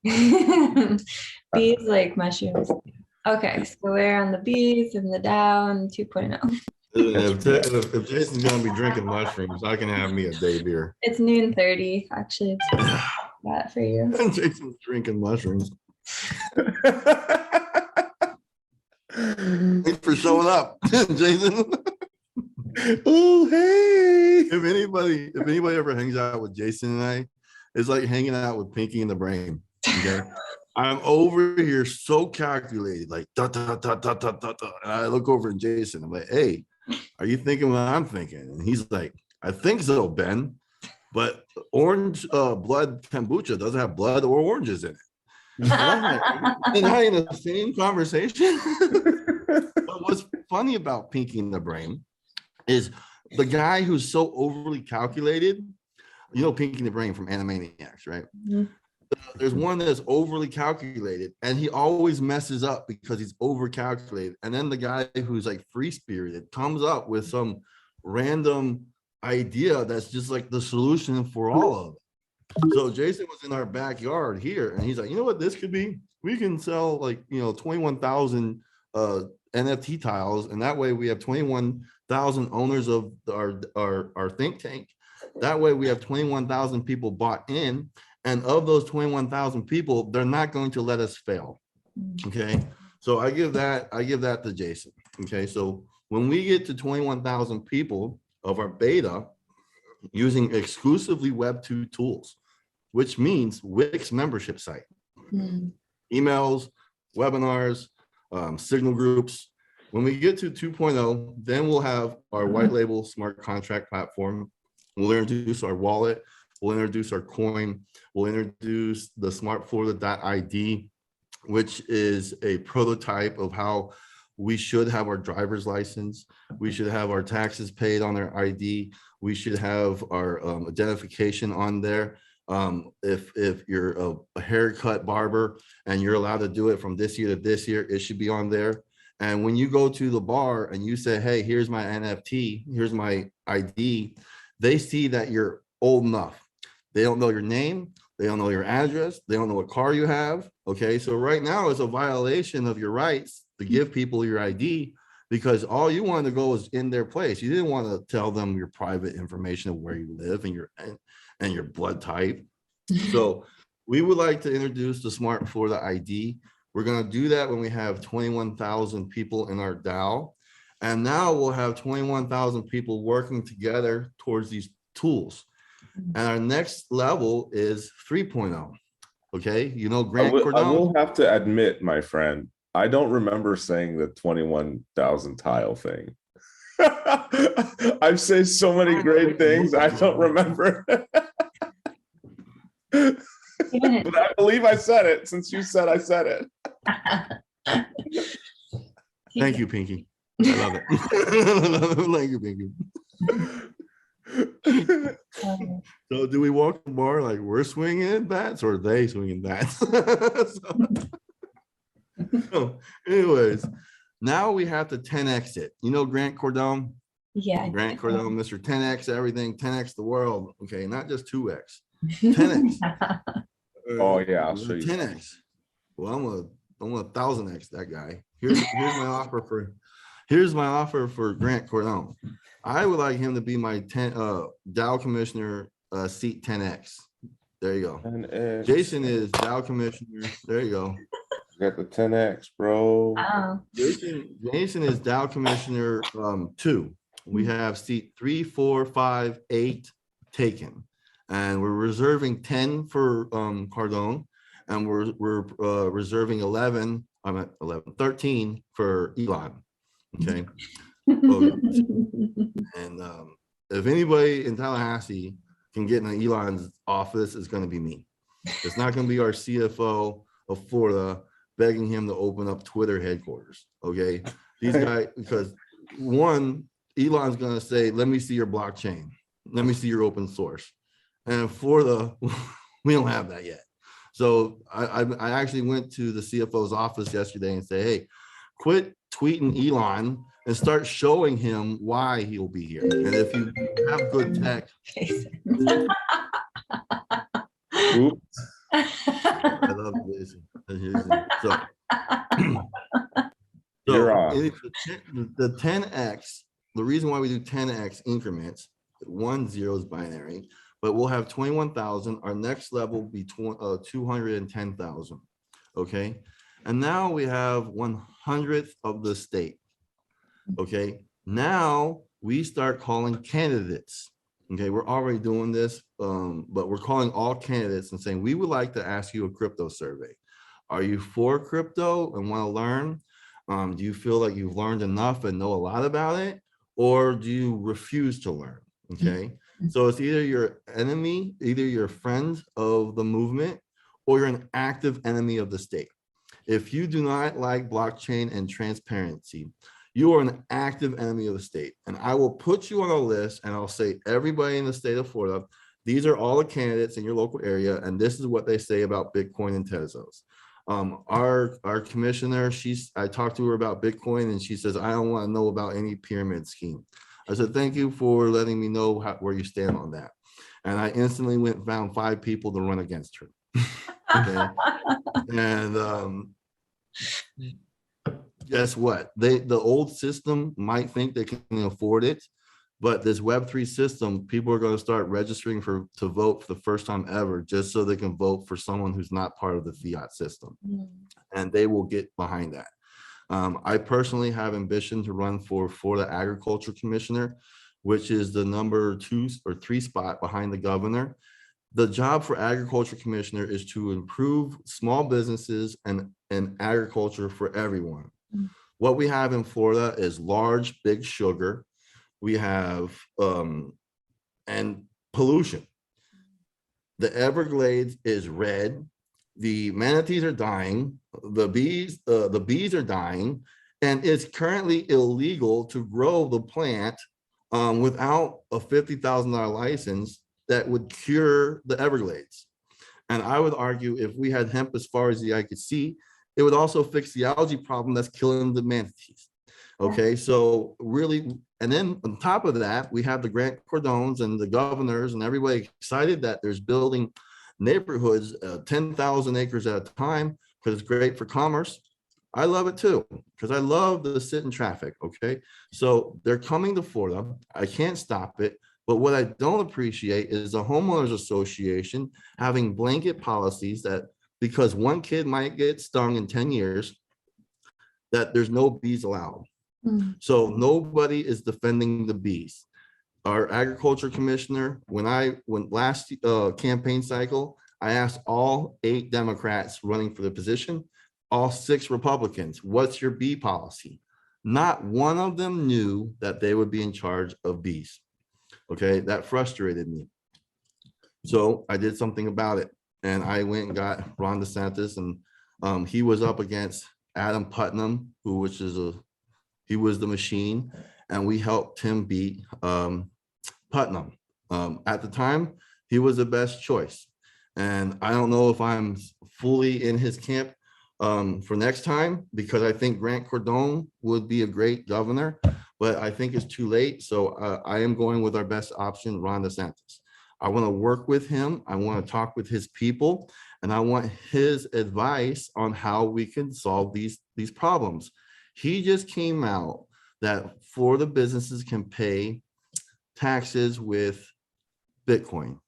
Bees like mushrooms. Okay, so we're on the bees and the DAO and 2.0. If Jason's gonna be drinking mushrooms, I can have me a day beer. It's noon 30. Actually, it's that for you. Jason's drinking mushrooms. Thanks for showing up, Jason. Oh, hey. If anybody ever hangs out with Jason and I, it's like hanging out with Pinky in the Brain. Okay. I'm over here so calculated, like da, da, da, da, da, da, da. And I look over at Jason. I'm like, hey, are you thinking what I'm thinking? And he's like, I think so, Ben. but orange blood kombucha doesn't have blood or oranges in it. And I'm like, they're not in the same conversation. But what's funny about Pinky in the Brain is the guy who's so overly calculated. You know Pinky in the Brain from Animaniacs, right? Mhm. There's one that's overly calculated, and he always messes up because he's over calculated. And then the guy who's like free spirited comes up with some random idea that's just like the solution for all of it. So Jason was in our backyard here, and he's like, you know what this could be? We can sell like 21,000 NFT tiles, and that way we have 21,000 owners of our think tank. That way we have 21,000 people bought in, and of those 21,000 people, they're not going to let us fail. Okay, so I give that to Jason. Okay, so when we get to 21,000 people of our beta using exclusively Web 2 tools, which means Wix membership site, emails, webinars, signal groups. When we get to 2.0, then we'll have our white label smart contract platform. We'll introduce our wallet. We'll introduce our coin. We'll introduce the smartflorida.id, which is a prototype of how we should have our driver's license. We should have our taxes paid on our ID. We should have our identification on there. If you're a haircut barber and you're allowed to do it from this year to this year, it should be on there. And when you go to the bar and you say, hey, here's my NFT, here's my ID, they see that you're old enough. They don't know your name. They don't know your address. They don't know what car you have. Okay, so right now it's a violation of your rights to give people your ID, because all you wanted to go was in their place. You didn't want to tell them your private information of where you live and your blood type. So we would like to introduce the Smart Florida ID. We're going to do that when we have 21,000 people in our DAO. And now we'll have 21,000 people working together towards these tools. And our next level is 3.0. Okay, Grant Cardone. I will have to admit, my friend, I don't remember saying the 21,000 tile thing. I've said so many great things, I don't remember. But I believe I said it since you said I said it. Thank you, Pinky. I love it. Thank you, Pinky. So do we walk the bar like we're swinging bats, or are they swinging bats? So anyways, now we have to 10x it. Grant Cardone? Yeah. Grant Cardone, Mr. 10x everything, 10x the world. Okay, not just 2x. 10x. Oh yeah, I'll show you. 10x. Well, I'm a 1,000x that guy. Here's my offer for Grant Cardone. I would like him to be my DAO commissioner, seat 10x. There you go. 10X. Jason is DAO commissioner. There you go. Got the 10x, bro. Oh. Jason is DAO commissioner 2. We have seat 3, 4, 5, 8 taken, and we're reserving 10 for Cardone, and we're reserving 13 for Elon. Okay. And if anybody in Tallahassee can get in Elon's office, it's going to be me. It's not going to be our CFO of Florida begging him to open up Twitter headquarters. Okay, these guys, because one, Elon's going to say, let me see your blockchain, let me see your open source, and in Florida we don't have that yet. So I actually went to the CFO's office yesterday and say, hey, quit tweeting Elon and start showing him why he'll be here. And if you have good tech. Oops. I love Jason. So You're on. The 10x, the reason why we do 10x increments, 1 0 is binary, but we'll have 21,000. Our next level will be 210,000. Okay. And now we have 100th of the state. Okay. Now we start calling candidates. Okay. We're already doing this, but we're calling all candidates and saying, we would like to ask you a crypto survey. Are you for crypto and want to learn? Do you feel like you've learned enough and know a lot about it? Or do you refuse to learn? Okay. So it's either your enemy, either you're a friend of the movement, or you're an active enemy of the state. If you do not like blockchain and transparency, you are an active enemy of the state. And I will put you on a list and I'll say, everybody in the state of Florida, these are all the candidates in your local area, and this is what they say about Bitcoin and Tezos. Our commissioner, I talked to her about Bitcoin and she says, I don't want to know about any pyramid scheme. I said, thank you for letting me know where you stand on that. And I instantly went and found 5 people to run against her. Okay. And guess what? The old system might think they can afford it, but this Web3 system, people are going to start registering to vote for the first time ever, just so they can vote for someone who's not part of the fiat system. And they will get behind that. I personally have ambition to run for Florida Agriculture Commissioner, which is the number 2 or 3 spot behind the governor. The job for Agriculture Commissioner is to improve small businesses and agriculture for everyone. What we have in Florida is large, big sugar. We have and pollution. The Everglades is red. The manatees are dying. The bees are dying, and it's currently illegal to grow the plant without a $50,000 license that would cure the Everglades. And I would argue if we had hemp as far as the eye could see, it would also fix the algae problem that's killing the manatees. Okay, so really, and then on top of that, we have the Grant Cordones and the governors and everybody excited that there's building neighborhoods 10,000 acres at a time because it's great for commerce. I love it too, because I love the sit in traffic. Okay, so they're coming to Florida. I can't stop it. But what I don't appreciate is the homeowners association having blanket policies that because one kid might get stung in 10 years, that there's no bees allowed. So nobody is defending the bees. Our agriculture commissioner, when last campaign cycle, I asked all 8 Democrats running for the position, all 6 Republicans, what's your bee policy? Not one of them knew that they would be in charge of bees. Okay, that frustrated me. So I did something about it. And I went and got Ron DeSantis, and he was up against Adam Putnam, he was the machine, and we helped him beat Putnam. At the time, he was the best choice. And I don't know if I'm fully in his camp for next time, because I think Grant Cardone would be a great governor, but I think it's too late. So I am going with our best option, Ron DeSantis. I want to work with him. I want to talk with his people, and I want his advice on how we can solve these problems. He just came out that Florida businesses can pay taxes with Bitcoin.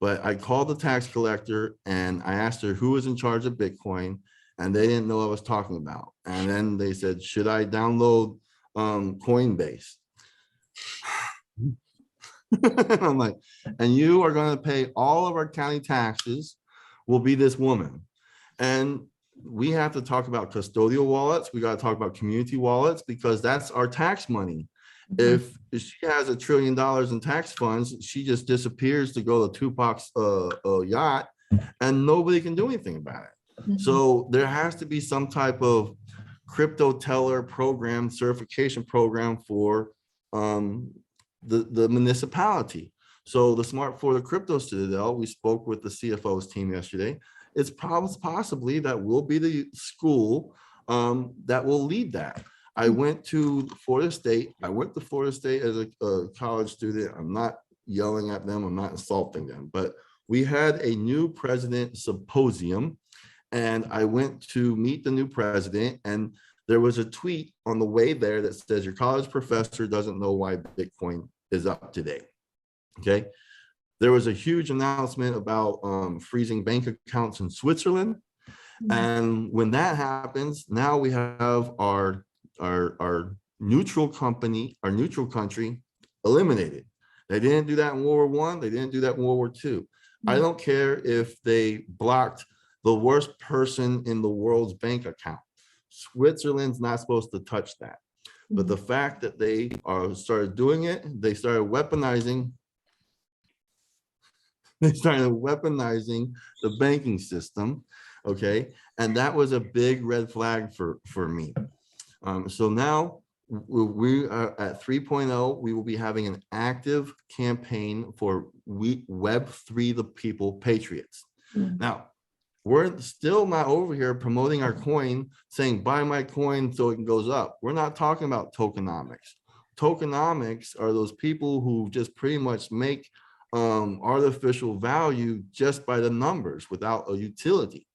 But I called the tax collector and I asked her who was in charge of Bitcoin, and they didn't know what I was talking about. And then they said, should I download Coinbase? I'm like, and you are going to pay all of our county taxes will be this woman. And we have to talk about custodial wallets. We got to talk about community wallets, because that's our tax money. If she has $1 trillion in tax funds, she just disappears to go to Tupac's yacht, and nobody can do anything about it. So there has to be some type of crypto teller program, certification program for the municipality. So the Smart Florida Crypto Citadel, we spoke with the CFO's team yesterday. It's possibly that will be the school that will lead that. I went to Florida State. I went to Florida State as a college student. I'm not yelling at them. I'm not insulting them. But we had a new president symposium, and I went to meet the new president. And there was a tweet on the way there that says, your college professor doesn't know why Bitcoin is up today. Okay. There was a huge announcement about freezing bank accounts in Switzerland. And when that happens, now we have our neutral country eliminated. They didn't do that in World War I. They didn't do that in World War II. I don't care if they blocked the worst person in the world's bank account. Switzerland's not supposed to touch that. But the fact that they started doing it, they started weaponizing They started weaponizing the banking system. Okay. And that was a big red flag for me. So now we are at 3.0. We will be having an active campaign for Web3 the People Patriots. Now, we're still not over here promoting our coin, saying buy my coin so it goes up. We're not talking about tokenomics. Tokenomics are those people who just pretty much make artificial value just by the numbers without a utility.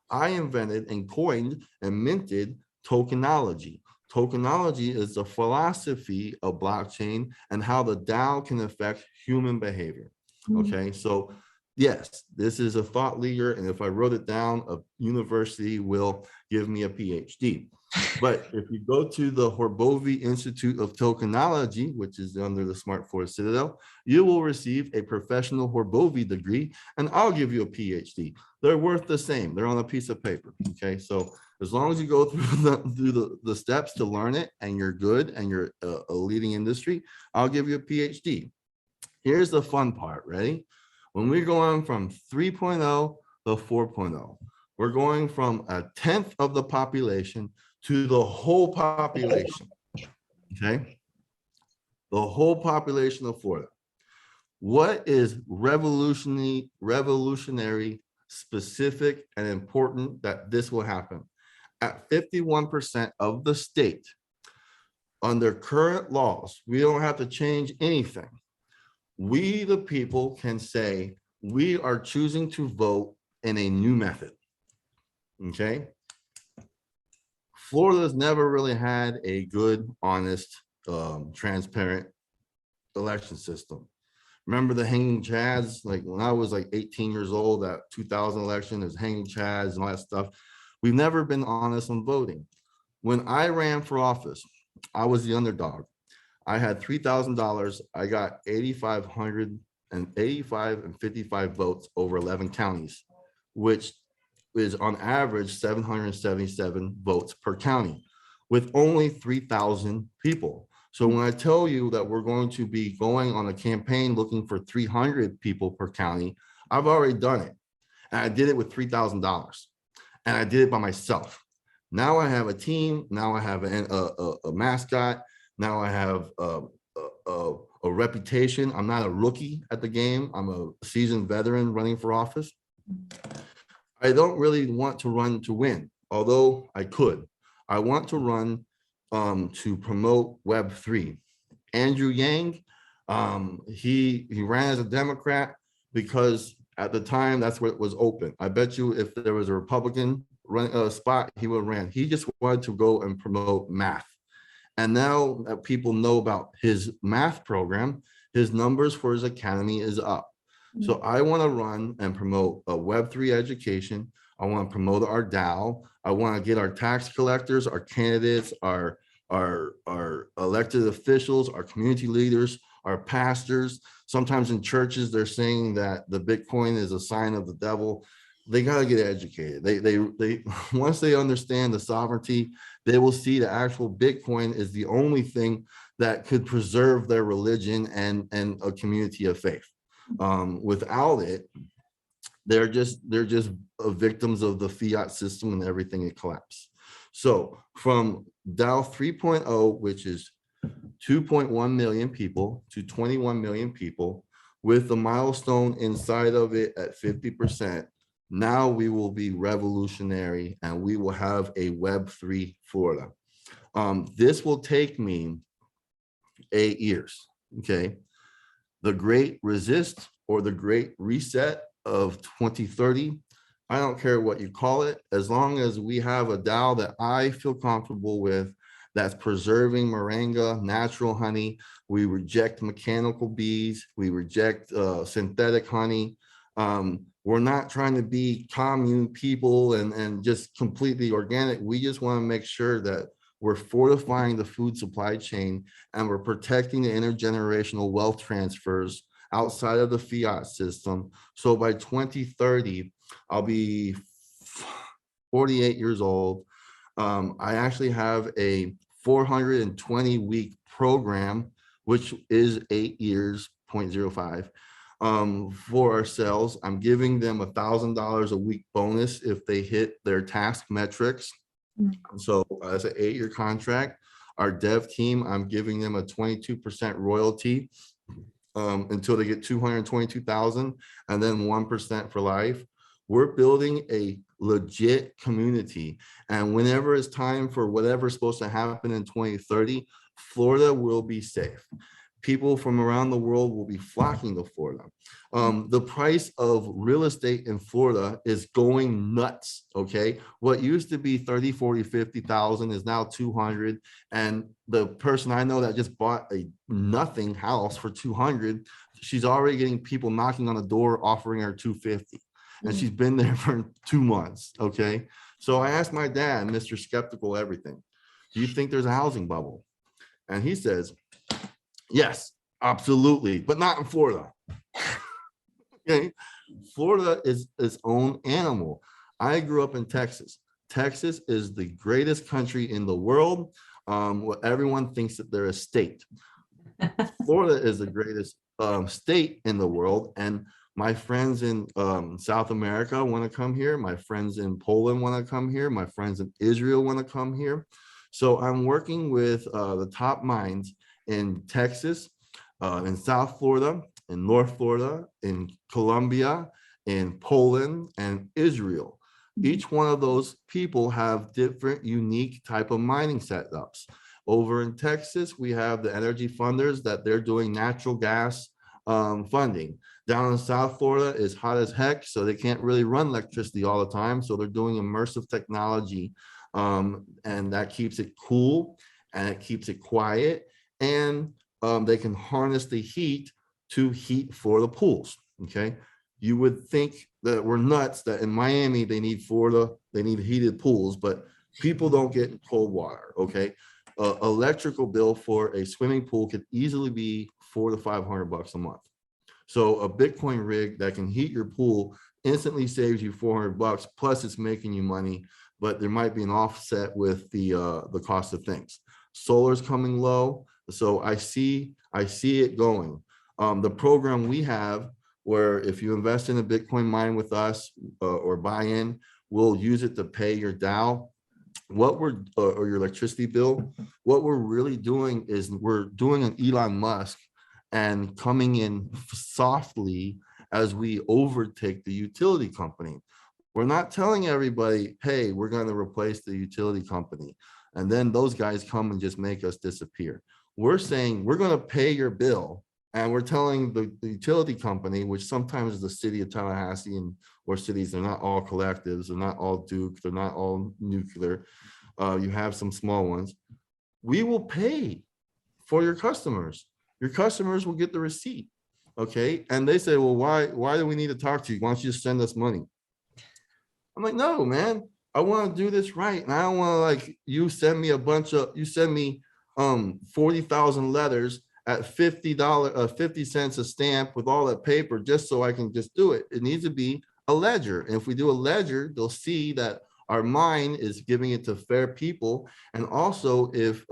I invented and coined and minted tokenology. Tokenology is the philosophy of blockchain and how the DAO can affect human behavior. Okay, so yes, this is a thought leader, and if I wrote it down, a university will give me a PhD. But if you go to the Horbovi Institute of Tokenology, which is under the Smart Forest Citadel, you will receive a professional Horbovi degree, and I'll give you a PhD. They're worth the same. They're on a piece of paper. Okay, so as long as you go through the steps to learn it, and you're good, and you're a leading industry, I'll give you a PhD. Here's the fun part. Ready? When we're going from 3.0 to 4.0, we're going from 1/10 of the population to the whole population. Okay, the whole population of Florida. What is revolutionary, specific, and important that this will happen? At 51% of the state, under current laws, we don't have to change anything. We, the people, can say we are choosing to vote in a new method. Okay. Florida's never really had a good, honest, transparent election system. Remember the hanging chads? Like when I was like 18 years old, that 2000 election, there's hanging chads and all that stuff. We've never been honest on voting. When I ran for office, I was the underdog. I had $3,000. I got 8,585 and 55 votes over 11 counties, which is on average 777 votes per county with only 3,000 people. So when I tell you that we're going to be going on a campaign looking for 300 people per county, I've already done it. And I did it with $3,000. And I did it by myself. Now I have a team. Now I have a mascot. Now I have a reputation. I'm not a rookie at the game. I'm a seasoned veteran running for office. I don't really want to run to win, although I could. I want to run to promote Web3. Andrew Yang, he ran as a Democrat because at the time that's what was open. I bet you if there was a Republican running spot, he would have ran. He just wanted to go and promote math. And now that people know about his math program, his numbers for his academy is up. So I want to run and promote a Web3 education. I want to promote our DAO. I want to get our tax collectors, our candidates, our elected officials, our community leaders, our pastors. Sometimes in churches, they're saying that the Bitcoin is a sign of the devil. They got to get educated. They once they understand the sovereignty, they will see the actual Bitcoin is the only thing that could preserve their religion and a community of faith. Without it, they're just victims of the fiat system and everything it collapsed. So from DAO 3.0, which is 2.1 million people to 21 million people, with the milestone inside of it at 50%, now we will be revolutionary and we will have a Web3 Florida. This will take me 8 years, okay? The Great Resist or the Great Reset of 2030, I don't care what you call it, as long as we have a DAO that I feel comfortable with, that's preserving moringa, natural honey. We reject mechanical bees. We reject synthetic honey. We're not trying to be commune people and just completely organic. We just want to make sure that we're fortifying the food supply chain and we're protecting the intergenerational wealth transfers outside of the fiat system. So by 2030, I'll be 48 years old. I actually have a 420-week program, which is 8 years, 0.05. for ourselves. I'm giving them $1,000 a week bonus if they hit their task metrics. So as an 8-year contract, our dev team, I'm giving them a 22% royalty until they get 222,000, and then 1% for life. We're building a legit community. And whenever it's time for whatever's supposed to happen in 2030, Florida will be safe. People from around the world will be flocking to Florida. The price of real estate in Florida is going nuts, okay? What used to be 30, 40, 50,000 is now 200. And the person I know that just bought a nothing house for 200, she's already getting people knocking on the door offering her 250. And she's been there for 2 months, okay? So I asked my dad, Mr. Skeptical Everything, do you think there's a housing bubble? And he says, yes, absolutely, but not in Florida. Okay, Florida is its own animal. I grew up in Texas. Texas is the greatest country in the world. Everyone thinks that they're a state. Florida is the greatest state in the world, and my friends in South America want to come here. My friends in Poland want to come here. My friends in Israel want to come here. So I'm working with the top minds in Texas, in South Florida, in North Florida, in Colombia, in Poland, and Israel. Each one of those people have different unique type of mining setups. Over in Texas, we have the energy funders that they're doing natural gas funding. Down in South Florida is hot as heck, so they can't really run electricity all the time. So they're doing immersive technology, and that keeps it cool and it keeps it quiet. And they can harness the heat to heat for the pools, okay? You would think that we're nuts that in Miami, they need heated pools, but people don't get cold water, okay? Electrical bill for a swimming pool could easily be $400 to $500 a month. So a Bitcoin rig that can heat your pool instantly saves you $400, plus it's making you money, but there might be an offset with the cost of things. Solar's coming low, so I see it going. The program we have, where if you invest in a Bitcoin mine with us or buy in, we'll use it to pay your DAO. Or your electricity bill. What we're really doing is we're doing an Elon Musk and coming in softly as we overtake the utility company. We're not telling everybody, hey, we're going to replace the utility company, and then those guys come and just make us disappear. We're saying we're going to pay your bill, and we're telling the utility company, which sometimes is the city of Tallahassee or cities, they're not all collectives, they're not all Duke, they're not all nuclear. You have some small ones. We will pay for your customers. Your customers will get the receipt, okay? And they say, well, why do we need to talk to you? Why don't you just send us money? I'm like, no, man, I want to do this right. And I don't want to, like, you send me 40,000 letters at $50, 50 cents a stamp with all that paper just so I can just do it. It needs to be a ledger. And if we do a ledger, they'll see that our mine is giving it to fair people. And also, if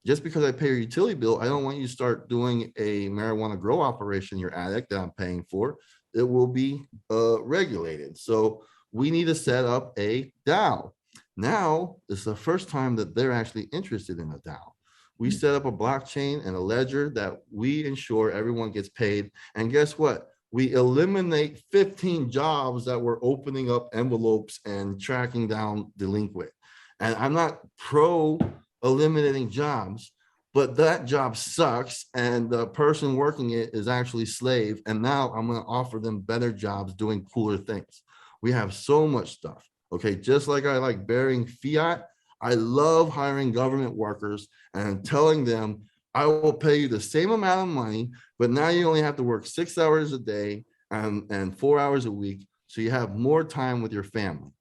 just because I pay your utility bill, I don't want you to start doing a marijuana grow operation in your attic that I'm paying for. It will be regulated. So we need to set up a DAO. Now, it's the first time that they're actually interested in a DAO. We set up a blockchain and a ledger that we ensure everyone gets paid. And guess what? We eliminate 15 jobs that were opening up envelopes and tracking down delinquent. And I'm not pro eliminating jobs, but that job sucks. And the person working it is actually slave. And now I'm going to offer them better jobs doing cooler things. We have so much stuff. Okay. Just like I like burying fiat, I love hiring government workers and telling them, I will pay you the same amount of money, but now you only have to work 6 hours a day and 4 hours a week. So you have more time with your family.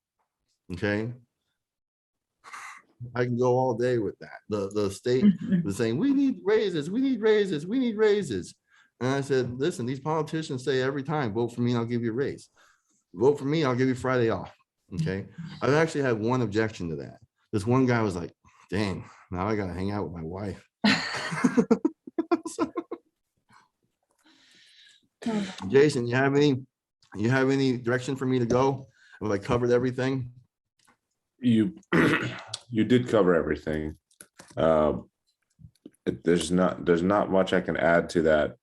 Okay. I can go all day with that. The state was saying, we need raises, we need raises, we need raises. And I said, listen, these politicians say every time, vote for me, I'll give you a raise. Vote for me, I'll give you Friday off. Okay. I've actually had one objection to that. This one guy was like, dang, now I got to hang out with my wife. Oh, Jason, you have any direction for me to go? Have I covered everything? You you did cover everything. There's not much I can add to that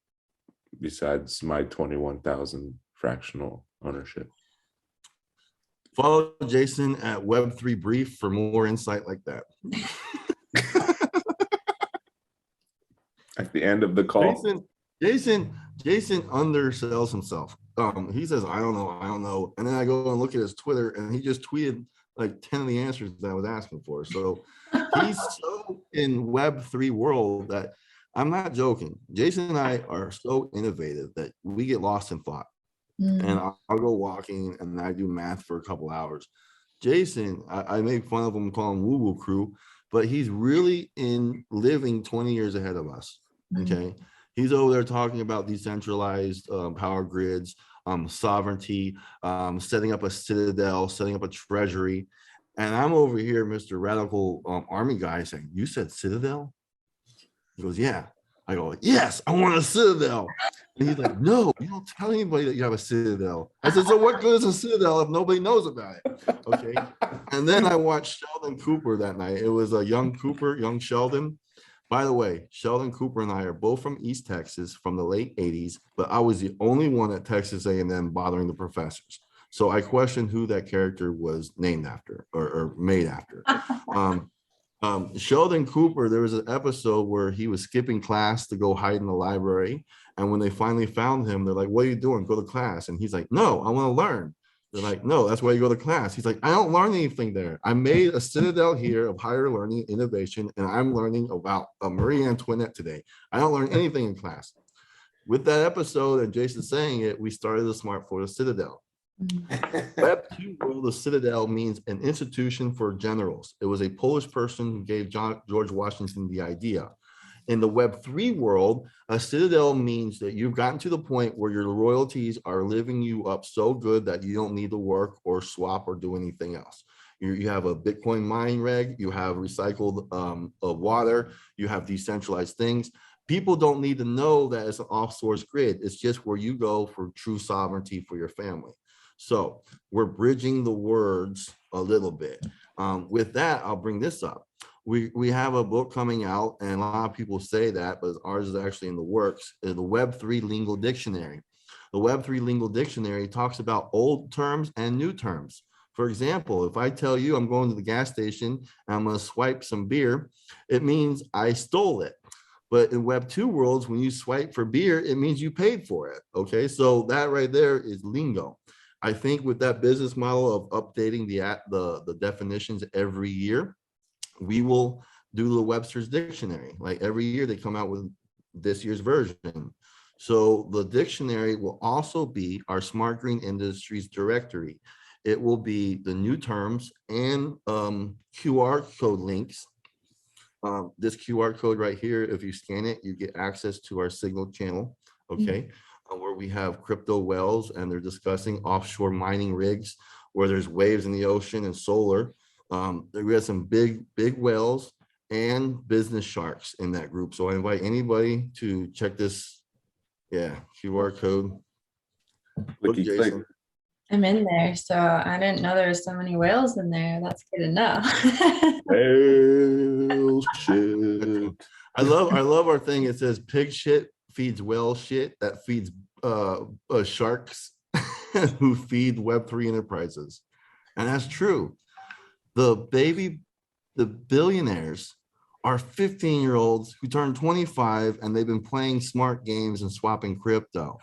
besides my 21,000 fractional ownership. Follow Jason at Web3 Brief for more insight like that. At the end of the call. Jason undersells himself. He says, I don't know. And then I go and look at his Twitter and he just tweeted like 10 of the answers that I was asking for. So he's so in Web3 world that I'm not joking. Jason and I are so innovative that we get lost in thought. And I'll go walking and I do math for a couple hours. Jason, I make fun of him, call him woo woo crew, but he's really in living 20 years ahead of us. Okay. He's over there talking about decentralized power grids, sovereignty, setting up a citadel, setting up a treasury. And I'm over here, Mr. Radical Army guy, saying, you said citadel? He goes, yeah. I go, yes, I want a citadel. And he's like, no, you don't tell anybody that you have a citadel. I said, so what good is a citadel if nobody knows about it? Okay. And then I watched Sheldon Cooper that night. It was a young Sheldon. By the way, Sheldon Cooper and I are both from East Texas from the late 80s, but I was the only one at Texas A&M bothering the professors. So I questioned who that character was named after or made after. Sheldon Cooper, there was an episode where he was skipping class to go hide in the library. And when they finally found him, they're like, what are you doing? Go to class. And he's like, no, I want to learn. They're like, no, that's why you go to class. He's like, I don't learn anything there. I made a citadel here of higher learning, innovation, and I'm learning about Marie Antoinette today. I don't learn anything in class. With that episode and Jason saying it, we started the Smart Florida Citadel. Web 2 world, the Citadel means an institution for generals. It was a Polish person who gave George Washington the idea. In the Web 3 world, a Citadel means that you've gotten to the point where your royalties are living you up so good that you don't need to work or swap or do anything else. You have a Bitcoin mining reg, you have recycled water, you have decentralized things. People don't need to know that it's an off-source grid. It's just where you go for true sovereignty for your family. So we're bridging the words a little bit. With that, I'll bring this up. We have a book coming out, and a lot of people say that, but ours is actually in the works, is the Web3 Lingo Dictionary. The Web3 Lingo Dictionary talks about old terms and new terms. For example, if I tell you I'm going to the gas station and I'm going to swipe some beer, it means I stole it. But in Web 2 worlds, when you swipe for beer, it means you paid for it. Okay, so that right there is lingo. I think with that business model of updating the definitions every year, we will do the Webster's dictionary. Like every year they come out with this year's version. So the dictionary will also be our Smart Green Industries directory. It will be the new terms and QR code links. This QR code right here, if you scan it, you get access to our Signal channel, okay? Where we have crypto wells and they're discussing offshore mining rigs where there's waves in the ocean and solar. We have some big wells and business sharks in that group. So I invite anybody to check this, QR code. Look, Jason. I'm in there, so I didn't know there was so many whales in there. That's good to know. Whale shit. I love our thing. It says pig shit feeds whale shit that feeds sharks who feed Web3 enterprises. And that's true. The billionaires are 15-year-olds who turn 25 and they've been playing smart games and swapping crypto.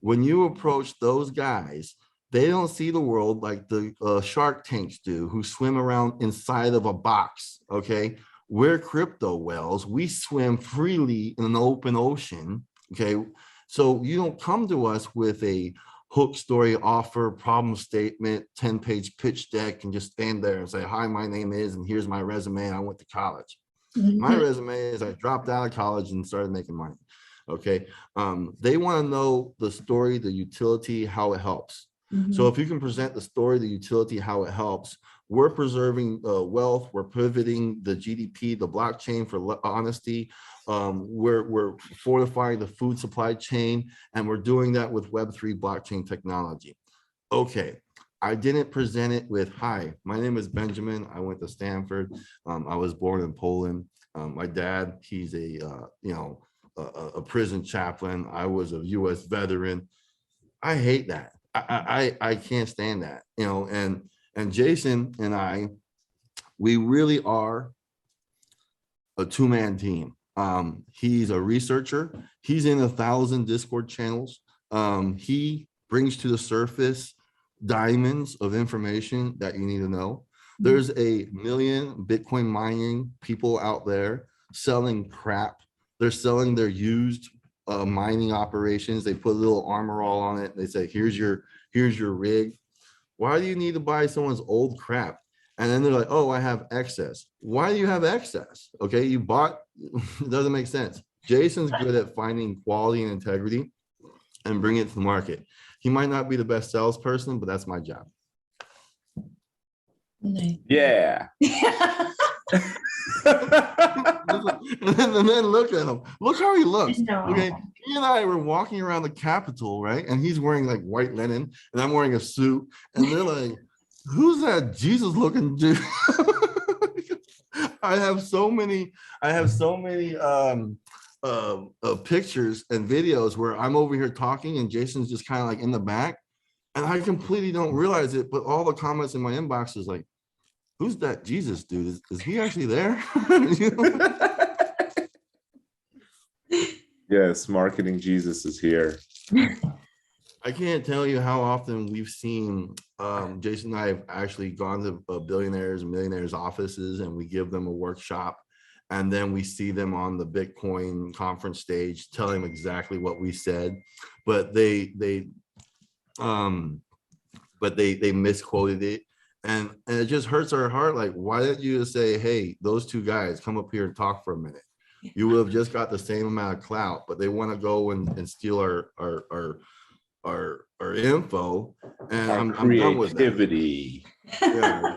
When you approach those guys, they don't see the world like the shark tanks do, who swim around inside of a box, okay? We're crypto whales. We swim freely in an open ocean, okay? So you don't come to us with a hook story offer, problem statement, 10-page pitch deck, and just stand there and say, hi, my name is, and here's my resume, I went to college. My resume is I dropped out of college and started making money, okay? They wanna know the story, the utility, how it helps. So if you can present the story, the utility, how it helps, we're preserving wealth, we're pivoting the GDP, the blockchain for honesty, we're fortifying the food supply chain, and we're doing that with Web3 blockchain technology. Okay, I didn't present it with, hi, my name is Benjamin, I went to Stanford, I was born in Poland. My dad, he's a prison chaplain. I was a US veteran. I hate that. I can't stand that, and Jason and I, we really are a two-man team. He's a researcher. He's in 1,000 Discord channels. He brings to the surface diamonds of information that you need to know. There's a million Bitcoin mining people out there selling crap. They're selling their used mining operations. They put a little armor all on it. They say, here's your rig. Why do you need to buy someone's old crap? And then they're like, oh, I have excess. Why do you have excess? Okay, you bought, it doesn't make sense. Jason's good at finding quality and integrity and bring it to the market. He might not be the best salesperson, but that's my job. Nice. Yeah. And then look at him. Look how he looks. No. Okay, he and I were walking around the Capitol, right? And he's wearing like white linen, and I'm wearing a suit. And they're like, "Who's that Jesus-looking dude?" I have so many pictures and videos where I'm over here talking, and Jason's just kind of like in the back, and I completely don't realize it. But all the comments in my inbox is like, who's that Jesus dude? Is he actually there? Yes, marketing Jesus is here. I can't tell you how often we've seen, Jason and I have actually gone to billionaires and millionaires' offices, and we give them a workshop, and then we see them on the Bitcoin conference stage telling them exactly what we said, but they misquoted it. And it just hurts our heart. Like, why didn't you just say, hey, those two guys, come up here and talk for a minute? You would have just got the same amount of clout, but they want to go and steal our info. And I'm done with that. Creativity. Yeah.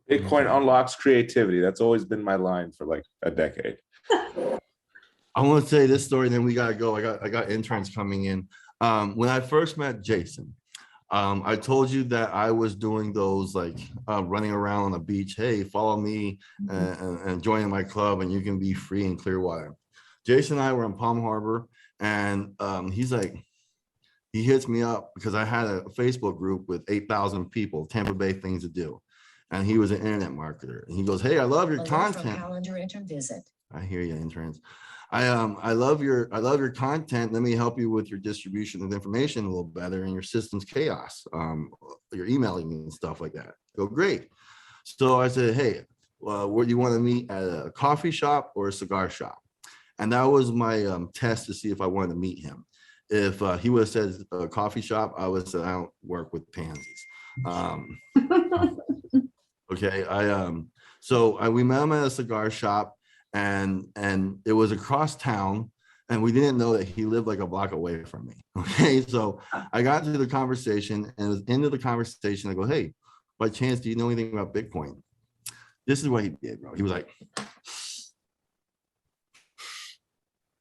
Bitcoin unlocks creativity. That's always been my line for like a decade. I want to say this story, and then we gotta go. I got interns coming in. When I first met Jason, I told you that I was doing those like running around on the beach. Hey, follow me and join my club, and you can be free in Clearwater. Jason and I were in Palm Harbor, and he hits me up because I had a Facebook group with 8,000 people, Tampa Bay things to do, and he was an internet marketer. And he goes, "Hey, I love your content." Calendar intern visit. I hear you, interns. I love your content. Let me help you with your distribution of information a little better and your system's chaos. Your emailing and stuff like that. Go, great. So I said, hey, what do you want to meet at a coffee shop or a cigar shop? And that was my test to see if I wanted to meet him. If he would have said a coffee shop, I would have said I don't work with pansies. Okay, we met him at a cigar shop. And it was across town, and we didn't know that he lived like a block away from me. Okay, so I got into the conversation, and it was into the conversation. I go, hey, by chance, do you know anything about Bitcoin? This is what he did, bro. He was like,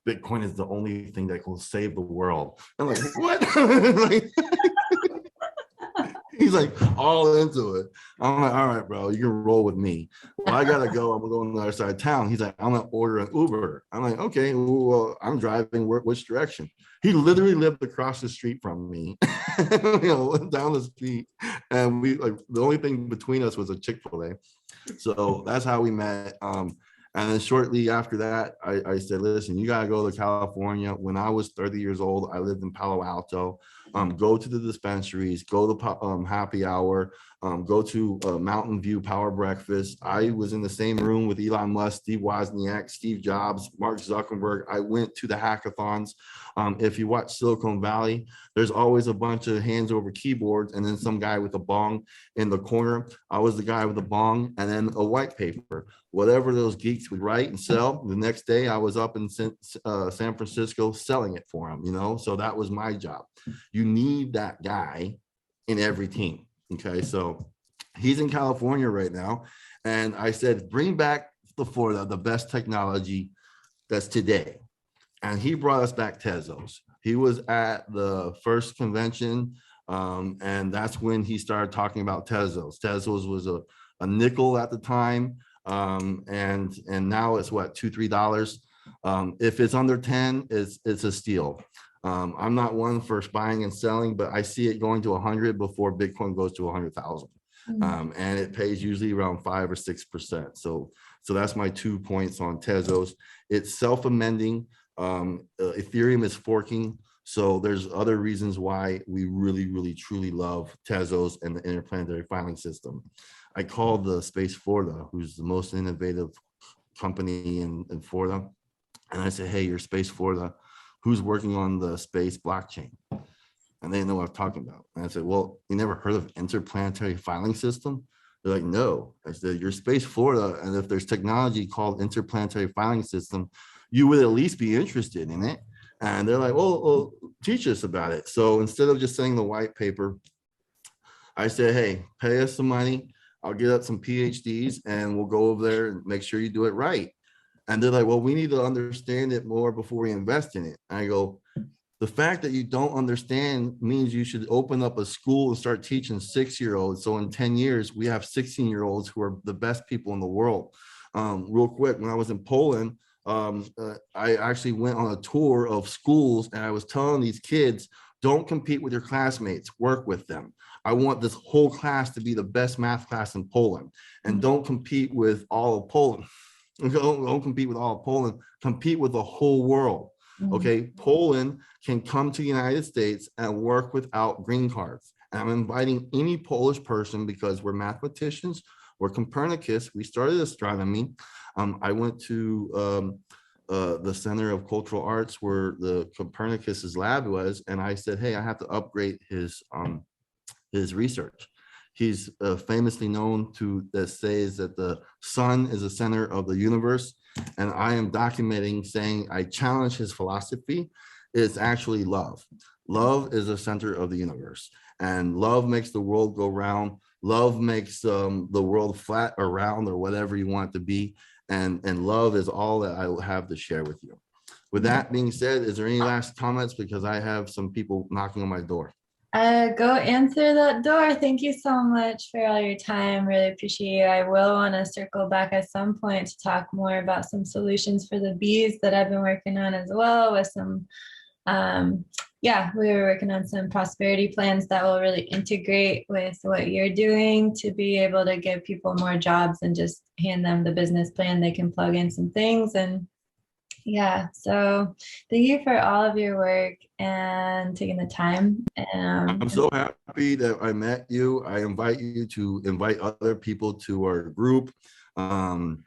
Bitcoin is the only thing that will save the world. I'm like, what? He's like all into it. I'm like, all right, bro, you can roll with me. Well, I gotta go. I'm gonna go on the other side of town. He's like, I'm gonna order an Uber. I'm like, okay, well, I'm driving. Which direction? He literally lived across the street from me, down the street, and we like the only thing between us was a Chick-fil-A. So that's how we met. And then shortly after that, I said, listen, you got to go to California. When I was 30 years old, I lived in Palo Alto. Go to the dispensaries, go to happy hour, go to Mountain View Power Breakfast. I was in the same room with Elon Musk, Steve Wozniak, Steve Jobs, Mark Zuckerberg. I went to the hackathons. If you watch Silicon Valley, there's always a bunch of hands over keyboards and then some guy with a bong in the corner. I was the guy with a bong and then a white paper. Whatever those geeks would write and sell, the next day I was up in San Francisco selling it for them, So that was my job. you need that guy in every team. Okay, so he's in California right now. And I said, bring back the Florida, the best technology that's today. And he brought us back Tezos. He was at the first convention, and that's when he started talking about Tezos. Tezos was a nickel at the time, and now it's what, $2-3. If it's under 10, it's a steal. I'm not one for buying and selling, but I see it going to 100 before Bitcoin goes to 100,000. And it pays usually around 5 or 6%. So that's my 2 points on Tezos. It's self-amending. Ethereum is forking. So there's other reasons why we really, really, truly love Tezos and the interplanetary filing system. I called the Space Florida, who's the most innovative company in Florida. And I said, hey, you're Space Florida, who's working on the space blockchain? And they didn't know what I was talking about. And I said, well, you never heard of interplanetary filing system? They're like, no. I said, you're Space Florida, and if there's technology called interplanetary filing system, you would at least be interested in it. And they're like, well, teach us about it. So instead of just saying the white paper, I said, hey, pay us some money. I'll get up some PhDs and we'll go over there and make sure you do it right. And they're like, well, we need to understand it more before we invest in it. I go, the fact that you don't understand means you should open up a school and start teaching 6-year-olds. So in 10 years, we have 16-year-olds who are the best people in the world. Real quick, when I was in Poland, I actually went on a tour of schools, and I was telling these kids, don't compete with your classmates, work with them. I want this whole class to be the best math class in Poland, and don't compete with all of Poland. Don't compete with all of Poland, compete with the whole world. Okay, Poland can come to the United States and work without green cards. And I'm inviting any Polish person, because we're mathematicians, we're Copernicus, we started astronomy. I went to the Center of Cultural Arts where the Copernicus's lab was, and I said, hey, I have to upgrade his research. He's famously known to says that the sun is the center of the universe. And I am documenting saying I challenge his philosophy. It's actually love. Love is the center of the universe, and love makes the world go round. Love makes the world flat or round or whatever you want it to be. And love is all that I have to share with you. With that being said, is there any last comments? Because I have some people knocking on my door. Go answer that door. Thank you so much for all your time. Really appreciate you. I will want to circle back at some point to talk more about some solutions for the bees that I've been working on as well, with some, we were working on some prosperity plans that will really integrate with what you're doing to be able to give people more jobs and just hand them the business plan. They can plug in some things. And yeah, so thank you for all of your work and taking the time. I'm so happy that I met you. I invite you to invite other people to our group. And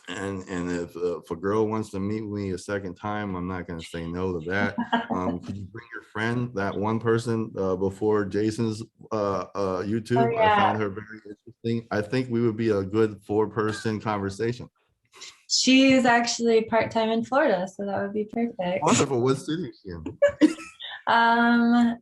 if a girl wants to meet me a second time, I'm not going to say no to that. Could you bring your friend, that one person before Jason's YouTube? Oh, yeah. I found her very interesting. I think we would be a good 4-person conversation. She's actually part-time in Florida, so that would be perfect. Wonderful. What city is she in? I'm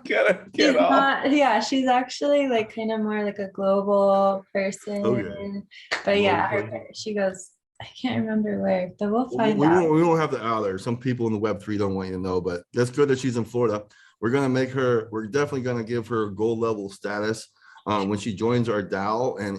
gonna get off. She's actually like kind of more like a global person. Okay. But yeah, she goes, I can't remember where, but we'll find out. We won't have to out her. Some people in the Web3 don't want you to know, but that's good that she's in Florida. We're definitely gonna give her gold level status when she joins our DAO, and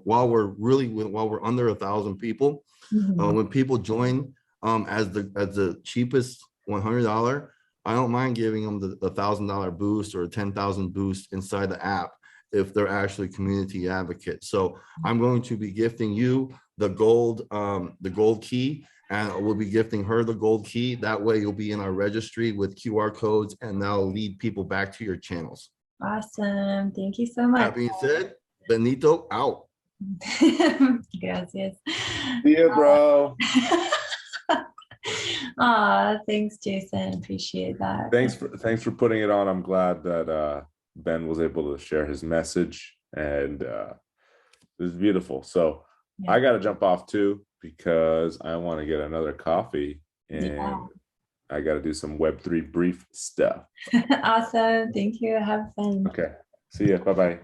while we're under 1,000 people, when people join as the cheapest $100, I don't mind giving them the $1,000 boost or a 10,000 boost inside the app if they're actually community advocates. So I'm going to be gifting you the gold key, and we'll be gifting her the gold key. That way you'll be in our registry with QR codes, and that'll lead people back to your channels. Awesome. Thank you so much. That being said, Benito out. Gracias. See ya, bro. Thanks, Jason. Appreciate that. Thanks for putting it on. I'm glad that Ben was able to share his message, and it was beautiful. So I got to jump off too, because I want to get another coffee, and I got to do some Web3 brief stuff. Awesome. Thank you. Have fun. Okay. See ya. Bye-bye.